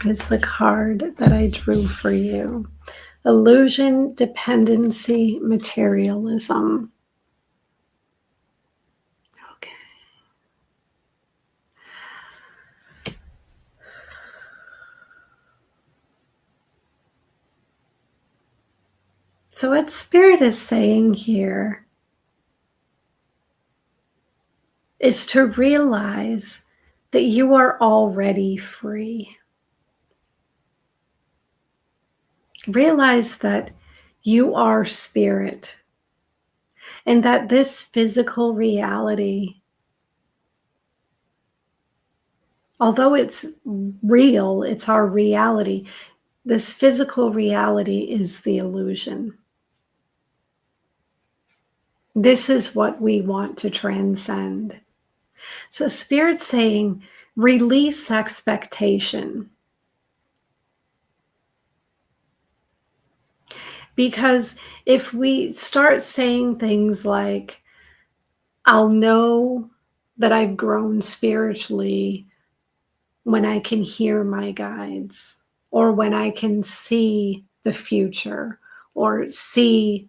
is the card that I drew for you. Illusion, dependency, materialism. Okay. So what Spirit is saying here is to realize that you are already free. Realize that you are spirit, and that this physical reality, although it's real, it's our reality, this physical reality is the illusion. This is what we want to transcend. So Spirit's saying, release expectation. Because if we start saying things like, I'll know that I've grown spiritually when I can hear my guides, or when I can see the future, or see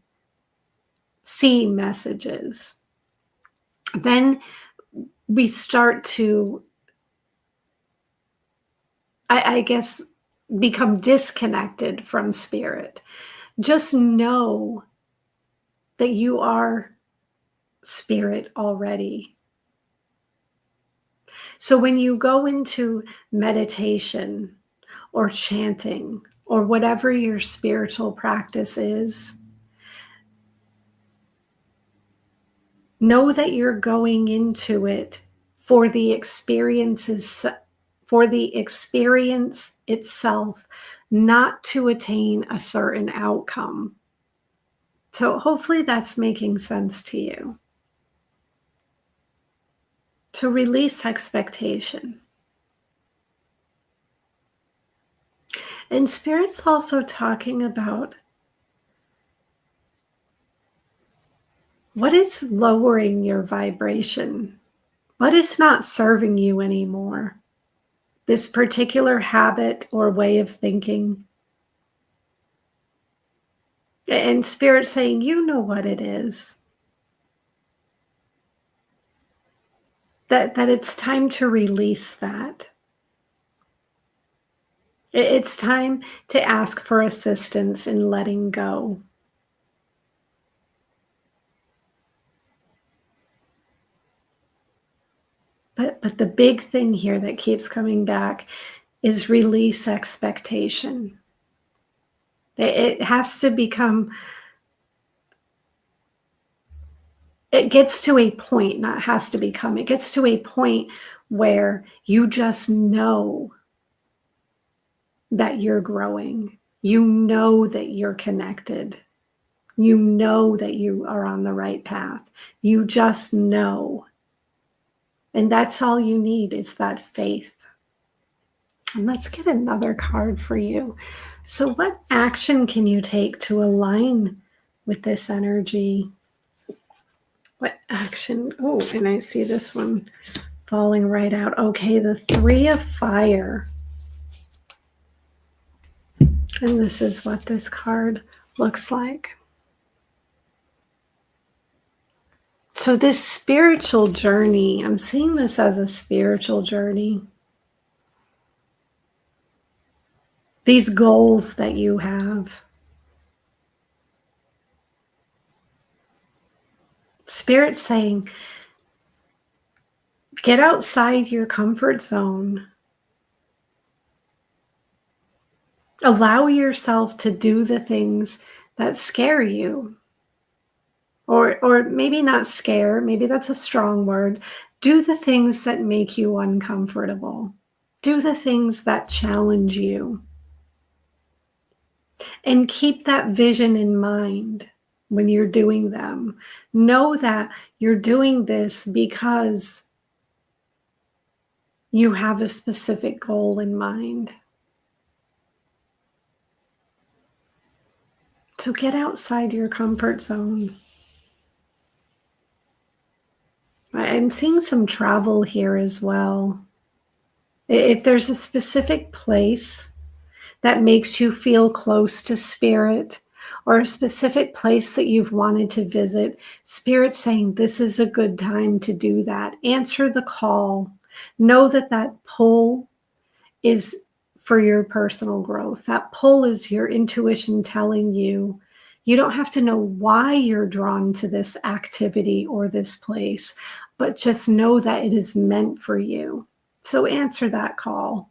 messages. Then we start to, I guess, become disconnected from spirit. Just know that you are spirit already. So when you go into meditation or chanting or whatever your spiritual practice is, know that you're going into it for the experiences, for the experience itself, not to attain a certain outcome. So hopefully that's making sense to you. To release expectation. And Spirit's also talking about what is lowering your vibration, what is not serving you anymore. This particular habit or way of thinking. And Spirit saying, you know what it is. That it's time to release that. It's time to ask for assistance in letting go. But the big thing here that keeps coming back is release expectation. It has to become, it gets to a point, not has to become, it gets to a point where you just know that you're growing. You know that you're connected. You know that you are on the right path. You just know. And that's all you need is that faith. And let's get another card for you. So what action can you take to align with this energy? What action? Oh, and I see this one falling right out. Okay, the 3 of Fire. And this is what this card looks like. So this spiritual journey, I'm seeing this as a spiritual journey. These goals that you have. Spirit saying, get outside your comfort zone. Allow yourself to do the things that scare you. Or maybe not scare, maybe that's a strong word. Do the things that make you uncomfortable. Do the things that challenge you. And keep that vision in mind when you're doing them. Know that you're doing this because you have a specific goal in mind. So get outside your comfort zone. I'm seeing some travel here as well. If there's a specific place that makes you feel close to Spirit, or a specific place that you've wanted to visit, Spirit saying this is a good time to do that. Answer the call. Know that that pull is for your personal growth. That pull is your intuition telling you. You don't have to know why you're drawn to this activity or this place, but just know that it is meant for you. So answer that call.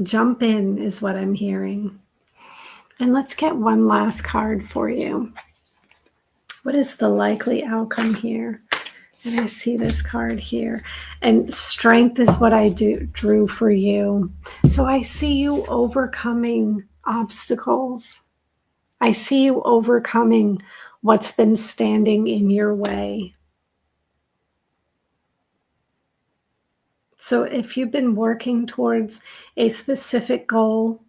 Jump in is what I'm hearing. And let's get one last card for you. What is the likely outcome here? And I see this card here. And strength is what I drew for you. So I see you overcoming obstacles. I see you overcoming what's been standing in your way. So if you've been working towards a specific goal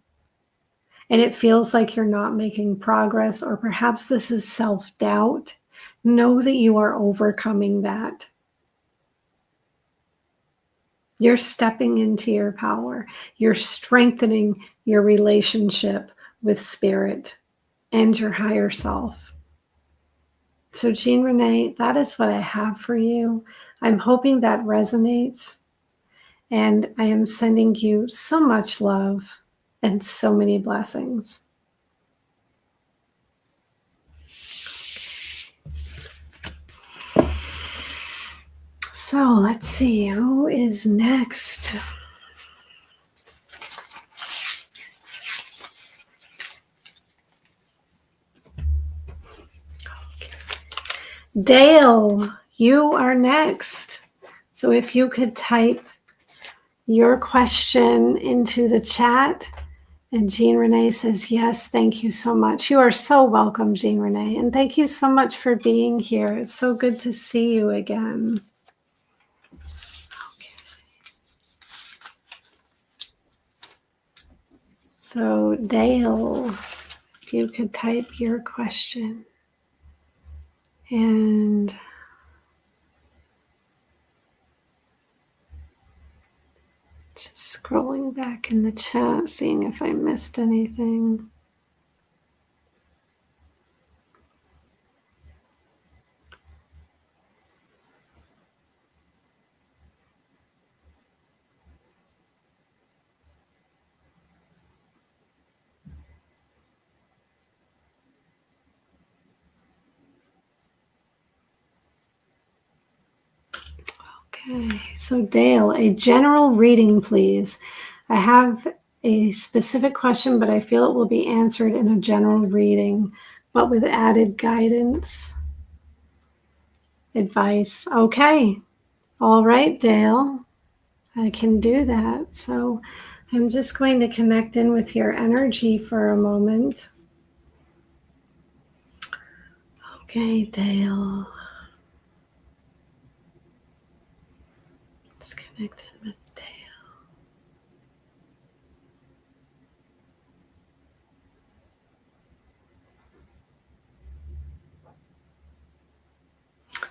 and it feels like you're not making progress, or perhaps this is self-doubt, know that you are overcoming that. You're stepping into your power. You're strengthening your relationship with spirit and your higher self. So, Jean Renee, that is what I have for you. I'm hoping that resonates. And I am sending you so much love and so many blessings. So let's see, who is next? Okay. Dale, you are next. So if you could type your question into the chat. And Jean Renee says, yes, thank you so much. You are so welcome, Jean Renee. And thank you so much for being here. It's so good to see you again. Okay. So Dale, if you could type your question. And just scrolling back in the chat, seeing if I missed anything. Okay, so Dale, a general reading, please. I have a specific question, but I feel it will be answered in a general reading, but with added guidance, advice. Okay, all right, Dale, I can do that. So I'm just going to connect in with your energy for a moment. Okay, Dale. Let's connect in with Dale.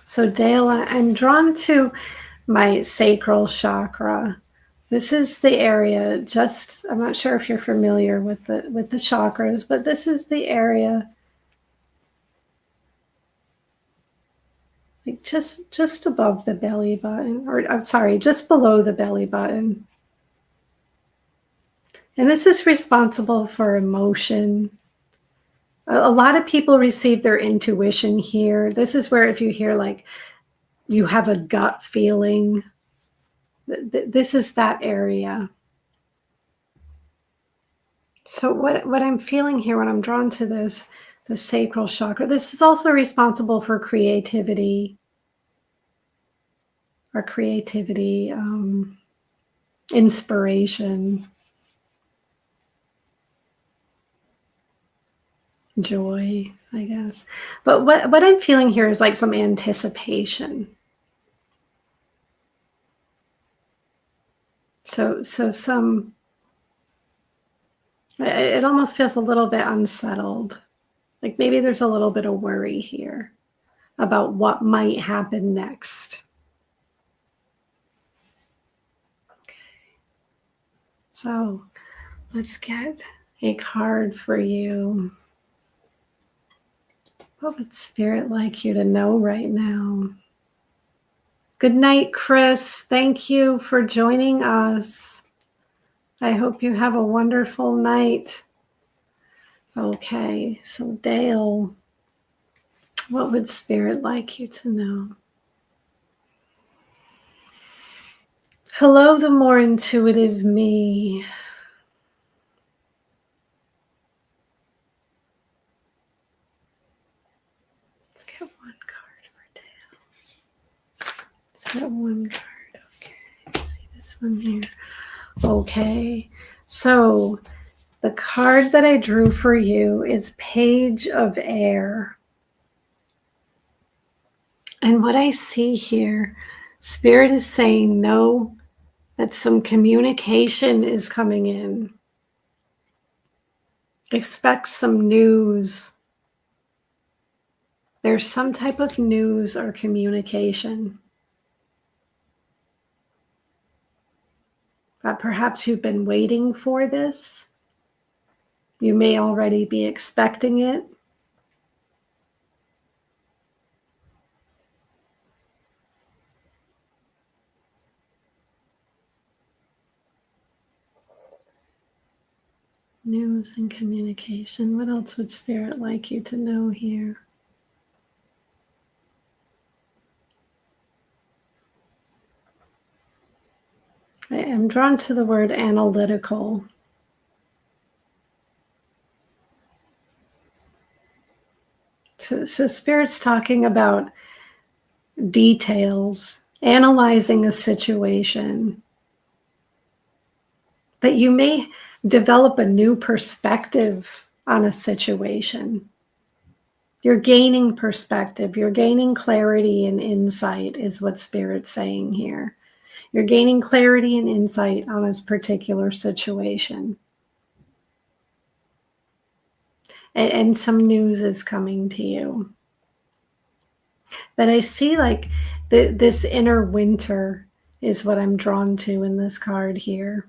So Dale, I'm drawn to my sacral chakra. This is the area, just, I'm not sure if you're familiar with the chakras, but this is the area like just above the belly button, or I'm sorry, just below the belly button. And this is responsible for emotion. A lot of people receive their intuition here. This is where if you hear like you have a gut feeling, this is that area. So what I'm feeling here when I'm drawn to this, the sacral chakra, this is also responsible for creativity, inspiration, joy, I guess. But what I'm feeling here is like some anticipation. So some, it almost feels a little bit unsettled. Like maybe there's a little bit of worry here about what might happen next. Okay. So let's get a card for you. What would Spirit like you to know right now? Good night, Chris. Thank you for joining us. I hope you have a wonderful night. Okay, so Dale, what would Spirit like you to know? Hello, the more intuitive me. Let's get one card for Dale. Let's get one card. Okay, let's see this one here. Okay, so the card that I drew for you is Page of Air. And what I see here, Spirit is saying no, that some communication is coming in. Expect some news. There's some type of news or communication that perhaps you've been waiting for this. You may already be expecting it. News and communication. What else would Spirit like you to know here? I am drawn to the word analytical. So Spirit's talking about details, analyzing a situation, that you may develop a new perspective on a situation. You're gaining perspective, you're gaining clarity and insight is what Spirit's saying here. You're gaining clarity and insight on this particular situation. And some news is coming to you. That I see like this inner winter is what I'm drawn to in this card here.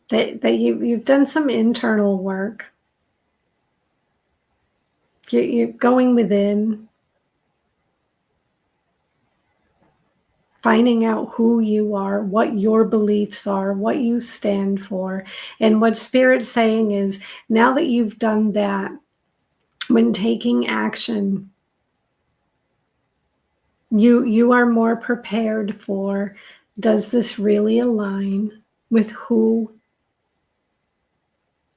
That you've done some internal work. You're going within, finding out who you are, what your beliefs are, what you stand for. And what Spirit's saying is, now that you've done that, when taking action, you are more prepared for, does this really align with who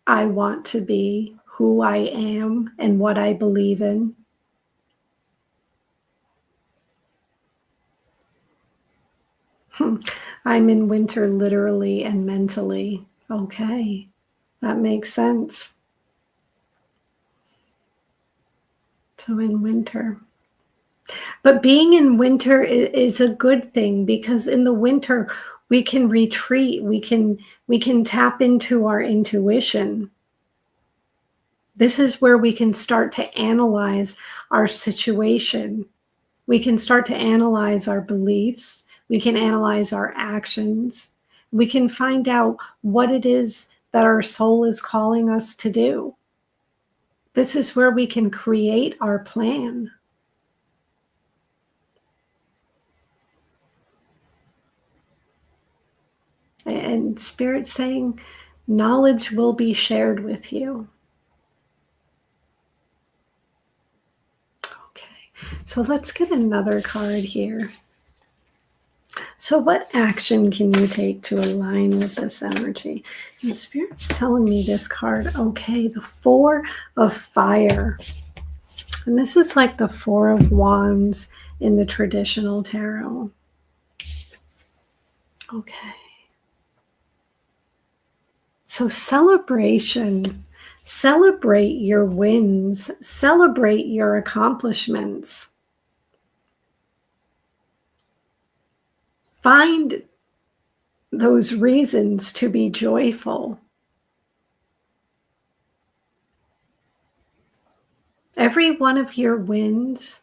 I want to be, who I am, and what I believe in? I'm in winter literally and mentally. Okay, that makes sense. So in winter. But being in winter is a good thing, because in the winter we can retreat, we can tap into our intuition. This is where we can start to analyze our situation. We can start to analyze our beliefs. We can analyze our actions. We can find out what it is that our soul is calling us to do. This is where we can create our plan. And Spirit saying, knowledge will be shared with you. Okay, so let's get another card here. So what action can you take to align with this energy? And Spirit's telling me this card, okay, the Four of Fire. And this is like the Four of Wands in the traditional tarot. Okay. So celebration. Celebrate your wins. Celebrate your accomplishments. Find those reasons to be joyful. Every one of your wins,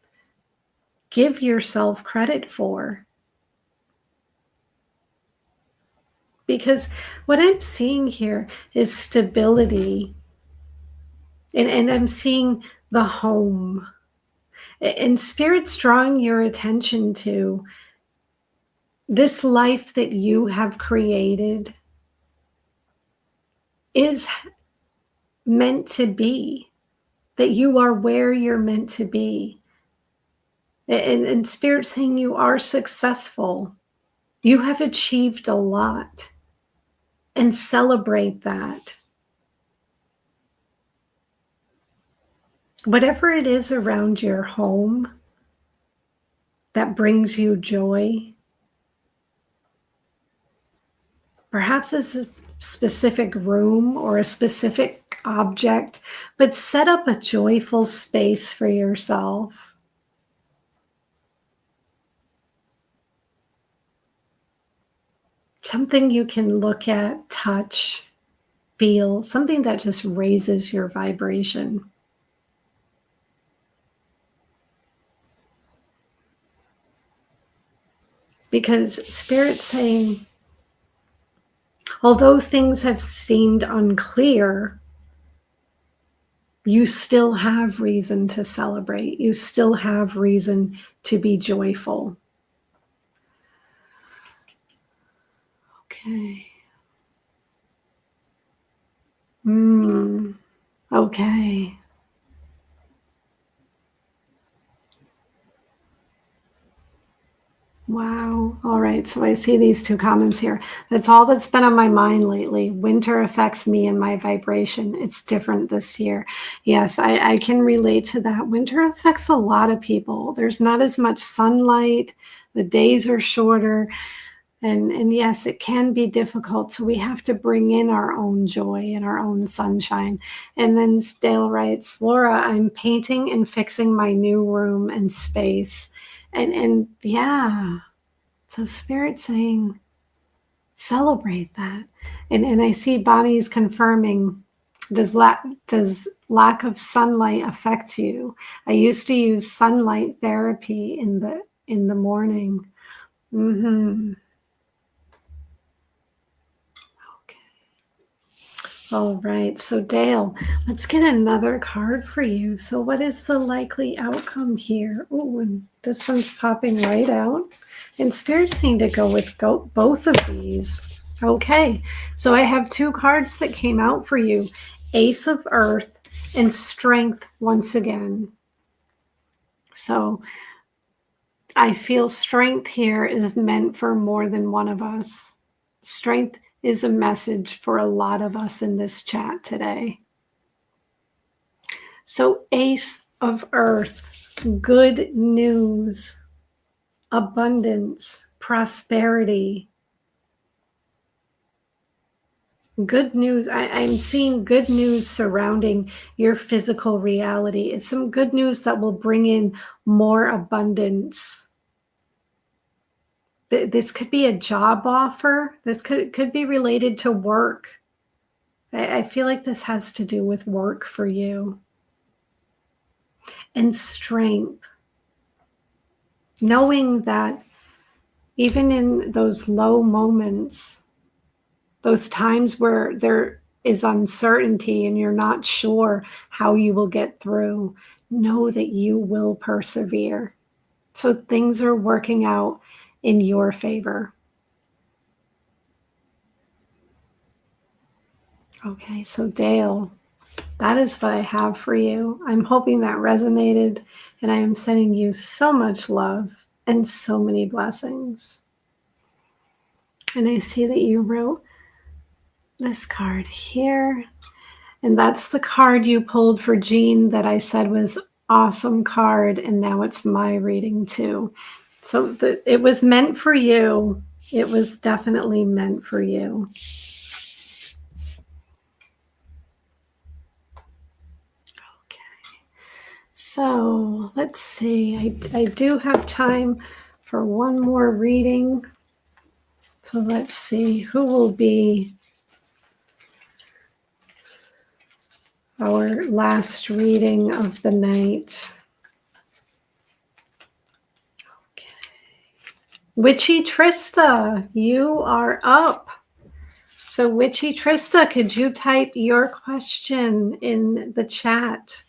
give yourself credit for. Because what I'm seeing here is stability. And I'm seeing the home. And Spirit's drawing your attention to this life that you have created is meant to be, that you are where you're meant to be. And Spirit saying you are successful. You have achieved a lot. And celebrate that. Whatever it is around your home that brings you joy, perhaps it's a specific room or a specific object, but set up a joyful space for yourself. something you can look at, touch, feel, something that just raises your vibration. Because Spirit's saying, although things have seemed unclear, you still have reason to celebrate. You still have reason to be joyful. Okay. Okay. Wow. All right. So I see these two comments here. That's all that's been on my mind lately. Winter affects me and my vibration. It's different this year. Yes, I can relate to that. Winter affects a lot of people. There's not as much sunlight. The days are shorter. And yes, it can be difficult. So we have to bring in our own joy and our own sunshine. And then Dale writes, Laura, I'm painting and fixing my new room and space. And yeah, so Spirit's saying, celebrate that. And I see Bonnie's confirming, does lack of sunlight affect you? I used to use sunlight therapy in the morning. All right, so Dale, let's get another card for you. So what is the likely outcome here? Oh, and this one's popping right out. And Spirit's saying to go with both of these. Okay, so I have two cards that came out for you. Ace of Earth and Strength once again. So I feel strength here is meant for more than one of us. Strength is a message for a lot of us in this chat today. So Ace of Earth, good news, abundance, prosperity. Good news. I'm seeing good news surrounding your physical reality. It's some good news that will bring in more abundance. This could be a job offer. This could be related to work. I feel like this has to do with work for you. And strength. Knowing that even in those low moments, those times where there is uncertainty and you're not sure how you will get through, know that you will persevere. So things are working out in your favor. Okay, so Dale, that is what I have for you. I'm hoping that resonated, and I am sending you so much love and so many blessings. And I see that you wrote this card here, and that's the card you pulled for Jean that I said was awesome card, and now it's my reading too. So it was meant for you. It was definitely meant for you. So let's see, I do have time for one more reading. So let's see, who will be our last reading of the night? Okay. Witchy Trista, you are up. So Witchy Trista, could you type your question in the chat?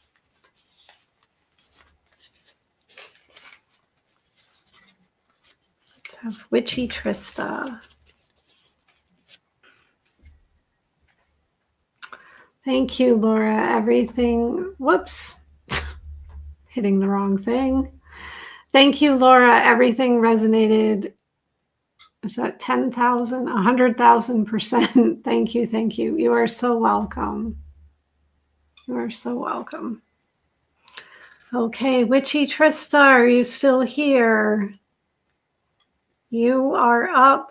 Of Witchy Trista. Thank you, Laura. Everything, whoops, hitting the wrong thing. Thank you, Laura. Everything resonated. Is that 10,000, 100,000%? Thank you, thank you. You are so welcome. You are so welcome. Okay, Witchy Trista, are you still here? You are up.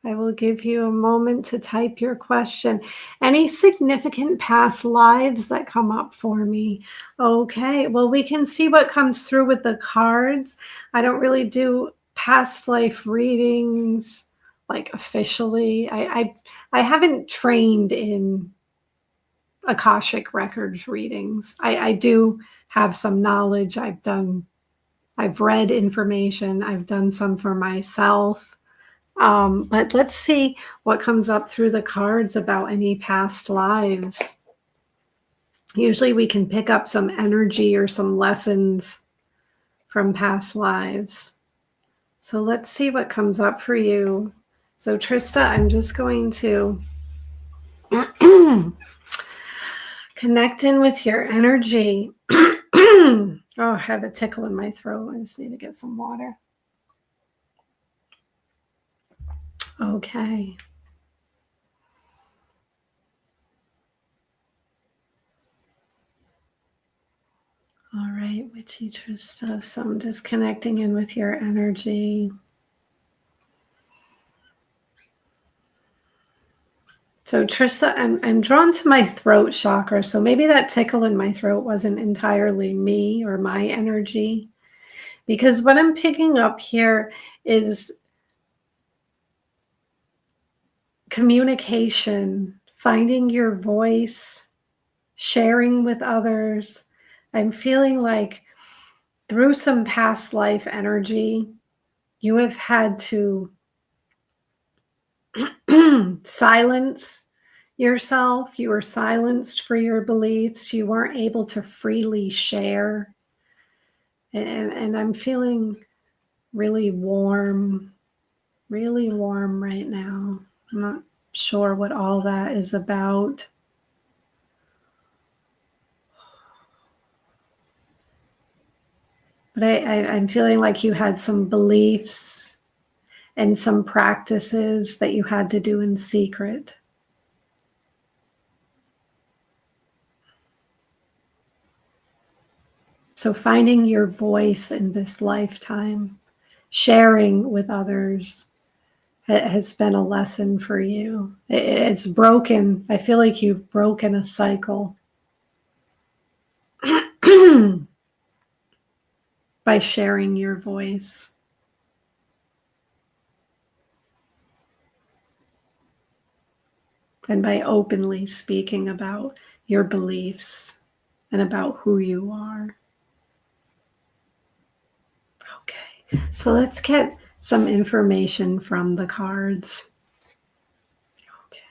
I will give you a moment to type your question. Any significant past lives that come up for me? Okay, well, we can see what comes through with the cards. I don't really do past life readings like officially. I haven't trained in Akashic records readings. I do have some knowledge. I've read information. I've done some for myself. But let's see what comes up through the cards about any past lives. Usually we can pick up some energy or some lessons from past lives. So let's see what comes up for you. So Trista, I'm just going to connect in with your energy. Oh, I have a tickle in my throat. I just need to get some water. Okay. All right, Witchy Trista. So I'm just connecting in with your energy. So Trista, I'm drawn to my throat chakra. So maybe that tickle in my throat wasn't entirely me or my energy. Because what I'm picking up here is communication, finding your voice, sharing with others. I'm feeling like through some past life energy, you have had to silence yourself. You were silenced for your beliefs. You weren't able to freely share. And I'm feeling really warm right now. I'm not sure what all that is about. But I'm feeling like you had some beliefs and some practices that you had to do in secret. So finding your voice in this lifetime, sharing with others, has been a lesson for you. It's broken. I feel like you've broken a cycle by sharing your voice. And by openly speaking about your beliefs and about who you are. Okay, so let's get some information from the cards. Okay,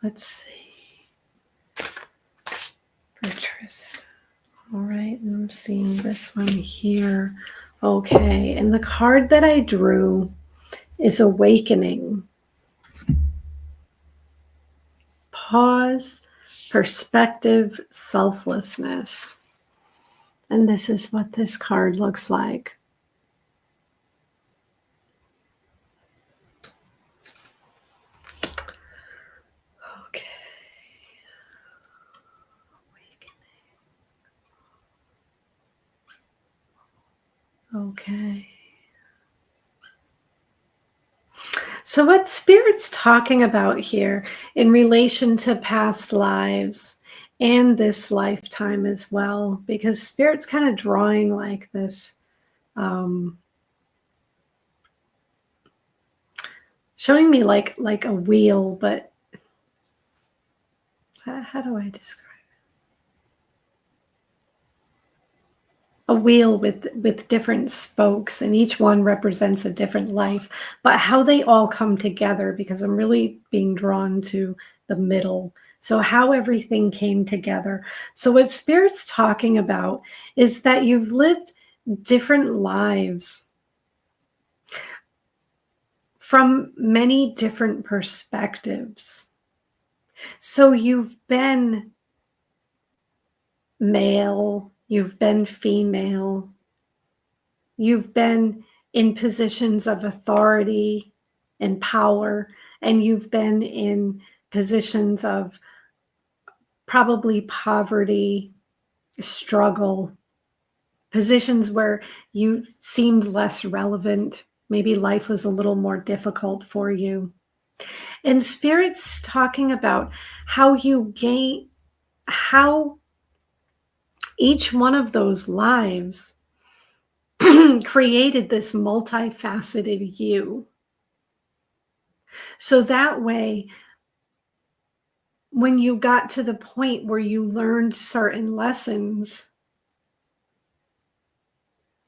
let's see. For Trista. All right, and I'm seeing this one here. Okay, and the card that I drew is Awakening. Pause, perspective, selflessness. And this is what this card looks like. Okay. Awakening. Okay. So what Spirit's talking about here in relation to past lives and this lifetime as well, because Spirit's kind of drawing like this, showing me like a wheel, but how do I describe it? A wheel with different spokes, and each one represents a different life, but how they all come together, because I'm really being drawn to the middle. So how everything came together. So what Spirit's talking about is that you've lived different lives from many different perspectives. So you've been male, you've been female, you've been in positions of authority and power, and you've been in positions of probably poverty, struggle, positions where you seemed less relevant. Maybe life was a little more difficult for you. And Spirit's talking about how how each one of those lives created this multifaceted you. So that way, when you got to the point where you learned certain lessons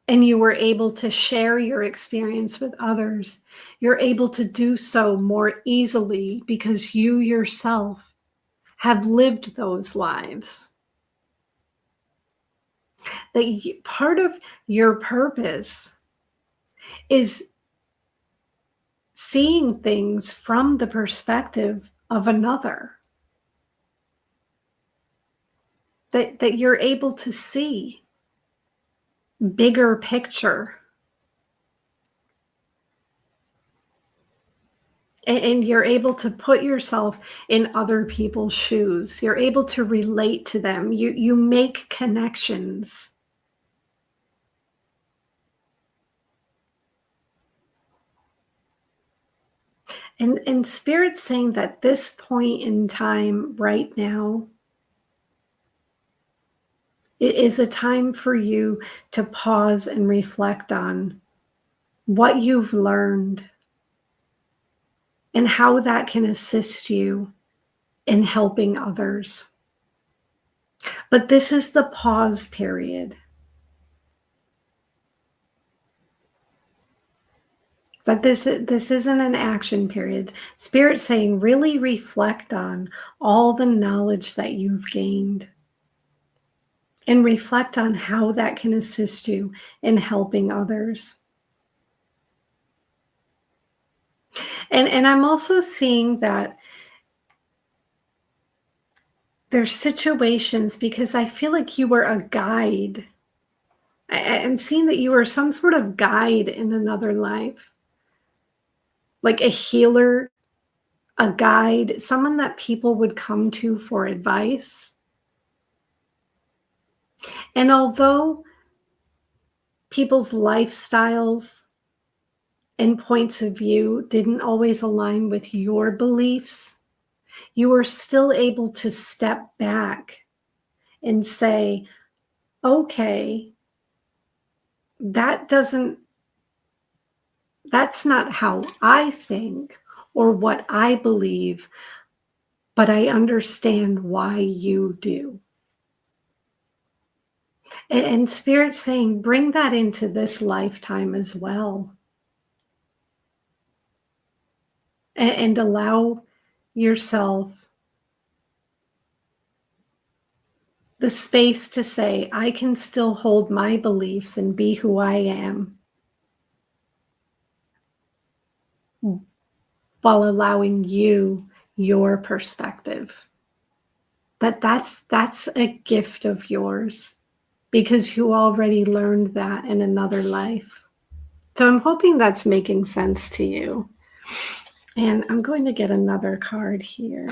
and you were able to share your experience with others, you're able to do so more easily because you yourself have lived those lives. Part of your purpose is seeing things from the perspective of another, that you're able to see bigger picture, and you're able to put yourself in other people's shoes. You're able to relate to them. You make connections. And Spirit's saying that this point in time right now, it is a time for you to pause and reflect on what you've learned and how that can assist you in helping others. But this is the pause period. That this isn't an action period. Spirit's saying really reflect on all the knowledge that you've gained and reflect on how that can assist you in helping others. And I'm also seeing that there's situations, because I feel like you were a guide. I'm seeing that you were some sort of guide in another life, like a healer, a guide, someone that people would come to for advice. And although people's lifestyles and points of view didn't always align with your beliefs, you were still able to step back and say, okay, that doesn't, that's not how I think or what I believe, but I understand why you do. And Spirit's saying, bring that into this lifetime as well. And allow yourself the space to say, I can still hold my beliefs and be who I am, while allowing you your perspective. That's a gift of yours, because you already learned that in another life. So I'm hoping that's making sense to you. And I'm going to get another card here.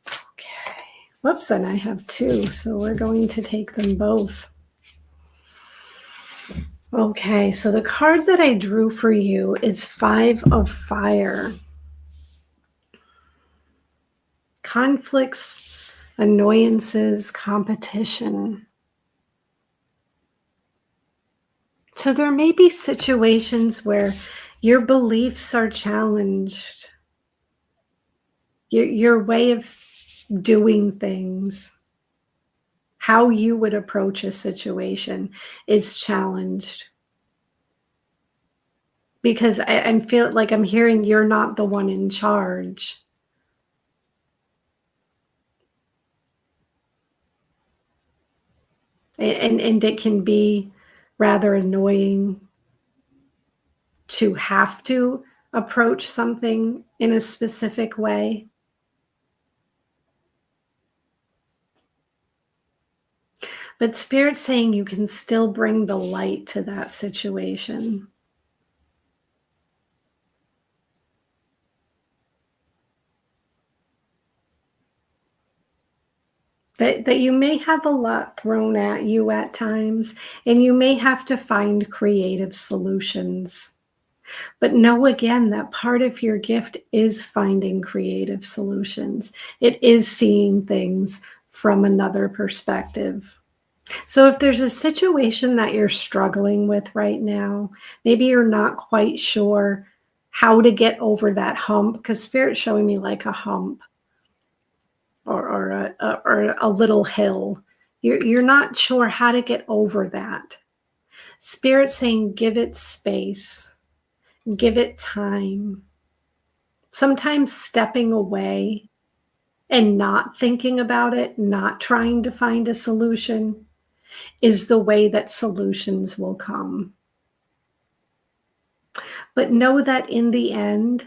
Okay. Whoops, and I have two, so we're going to take them both. Okay, so the card that I drew for you is Five of Fire. Conflicts, annoyances, competition. So there may be situations where your beliefs are challenged. Your way of doing things, how you would approach a situation is challenged. Because I feel like I'm hearing you're not the one in charge. And it can be rather annoying to have to approach something in a specific way. But Spirit's saying you can still bring the light to that situation. That you may have a lot thrown at you at times, and you may have to find creative solutions. But know again that part of your gift is finding creative solutions. It is seeing things from another perspective. So if there's a situation that you're struggling with right now, maybe you're not quite sure how to get over that hump, because Spirit's showing me like a hump or a little hill. You're not sure how to get over that. Spirit saying, give it space, give it time. Sometimes stepping away and not thinking about it, not trying to find a solution, is the way that solutions will come. But know that in the end,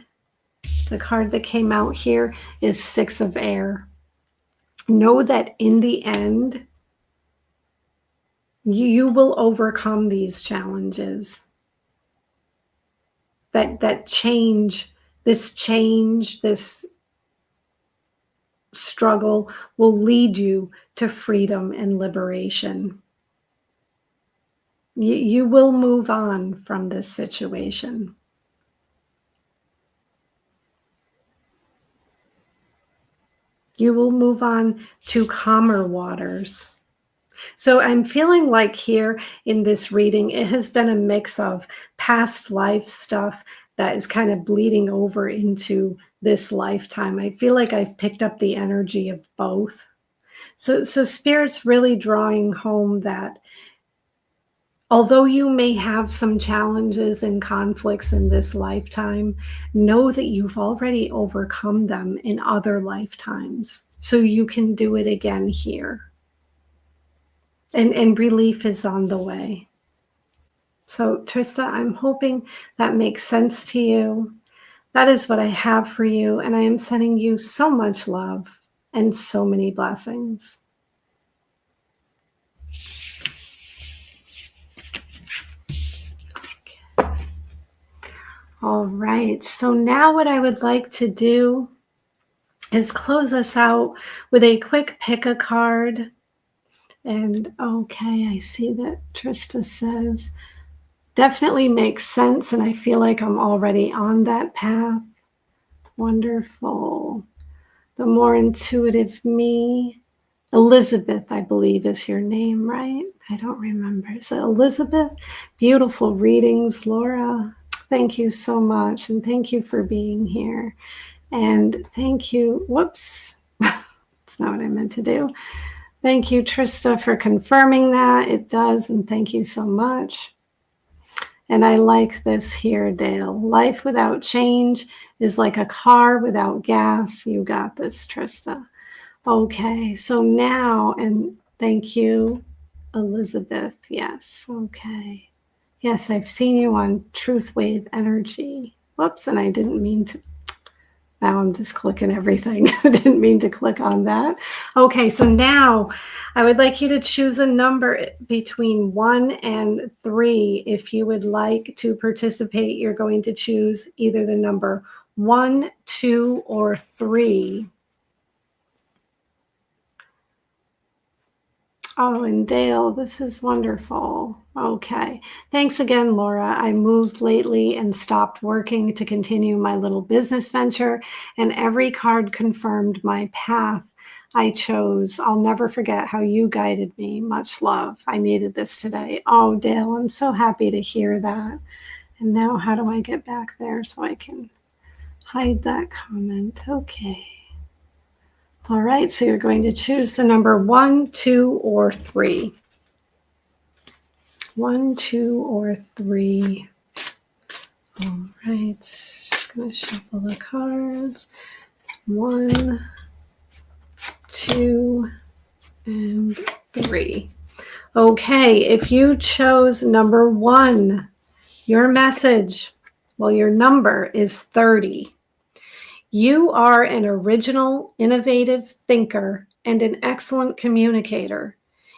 the card that came out here is Six of Air. Know that in the end, you will overcome these challenges. That change, this struggle will lead you to freedom and liberation. You will move on from this situation. You will move on to calmer waters. So I'm feeling like here in this reading, it has been a mix of past life stuff that is kind of bleeding over into this lifetime. I feel like I've picked up the energy of both. So Spirit's really drawing home that although you may have some challenges and conflicts in this lifetime, know that you've already overcome them in other lifetimes. So you can do it again here. And relief is on the way. So Trista, I'm hoping that makes sense to you. That is what I have for you. And I am sending you so much love and so many blessings. Okay. All right. So now what I would like to do is close us out with a quick pick a card. And okay, I see that Trista says, definitely makes sense. And I feel like I'm already on that path. Wonderful. The more intuitive me. Elizabeth, I believe is your name, right? I don't remember. Is it Elizabeth? Beautiful readings, Laura. Thank you so much. And thank you for being here. And thank you. Whoops. That's not what I meant to do. Thank you, Trista, for confirming that. It does. And thank you so much. And I like this here, Dale. Life without change is like a car without gas. You got this, Trista. Okay, so now, and thank you, Elizabeth. Yes, okay. Yes, I've seen you on Truth Wave Energy. Whoops, and I didn't mean to. Now I'm just clicking everything. I didn't mean to click on that. Okay, so now I would like you to choose a number between 1 and 3. If you would like to participate, you're going to choose either the number 1, 2, or 3. Oh, and Dale, this is wonderful. Okay. Thanks again, Laura. I moved lately and stopped working to continue my little business venture, and every card confirmed my path I chose. I'll never forget how you guided me. Much love. I needed this today. Oh, Dale, I'm so happy to hear that. And now how do I get back there so I can hide that comment? Okay. All right, so you're going to choose the number 1, 2, or 3. 1, 2, or 3. All right, just going to shuffle the cards. 1, 2, and 3. Okay, if you chose number 1, your message, well, your number is 30. You are an original, innovative thinker and an excellent communicator.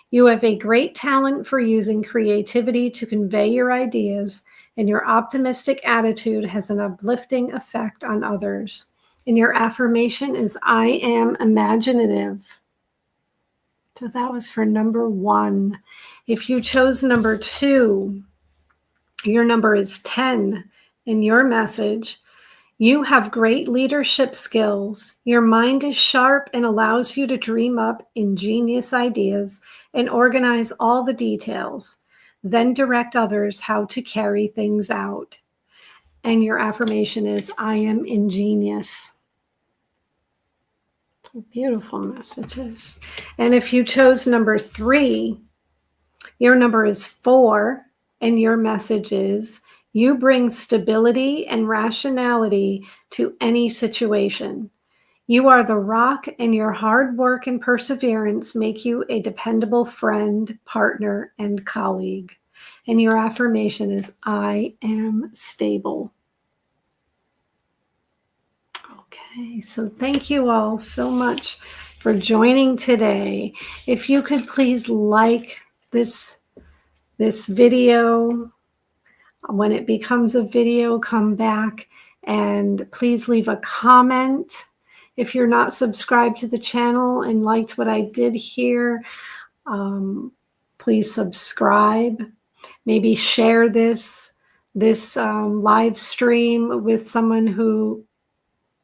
You have a great talent for using creativity to convey your ideas, and your optimistic attitude has an uplifting effect on others. And your affirmation is, I am imaginative. So that was for number 1. If you chose number 2, your number is 10, and your message, you have great leadership skills. Your mind is sharp and allows you to dream up ingenious ideas and organize all the details, then direct others how to carry things out. And your affirmation is, I am ingenious. Beautiful messages. And if you chose number 3, your number is 4, and your message is, you bring stability and rationality to any situation. You are the rock, and your hard work and perseverance make you a dependable friend, partner, and colleague. And your affirmation is, I am stable. Okay, so thank you all so much for joining today. If you could please like this video. When it becomes a video, come back and please leave a comment. If you're not subscribed to the channel and liked what I did here, please subscribe. Maybe share this live stream with someone who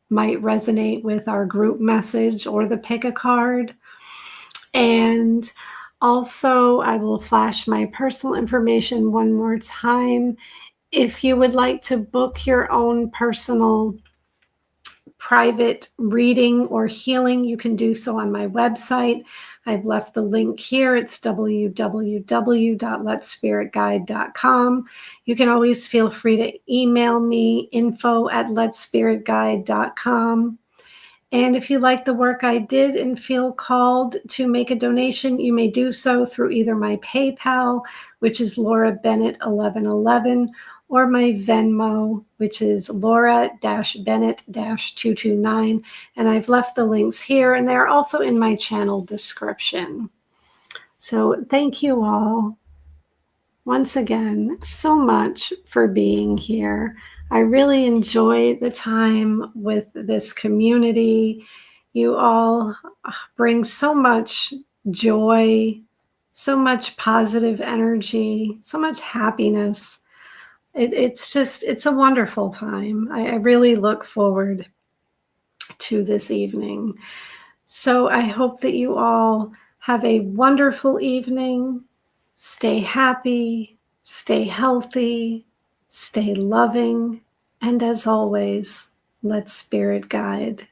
might resonate with our group message or the pick a card. And also, I will flash my personal information one more time. If you would like to book your own personal private reading or healing, you can do so on my website. I've left the link here. It's www.letspiritguide.com. You can always feel free to email me, info@letspiritguide.com. And if you like the work I did and feel called to make a donation, you may do so through either my PayPal, which is Laura-Bennett-1111, or my Venmo, which is Laura-Bennett-229. And I've left the links here, and they're also in my channel description. So thank you all once again so much for being here. I really enjoy the time with this community. You all bring so much joy, so much positive energy, so much happiness. It's a wonderful time. I really look forward to this evening. So I hope that you all have a wonderful evening. Stay happy, stay healthy, stay loving, and as always, let spirit guide.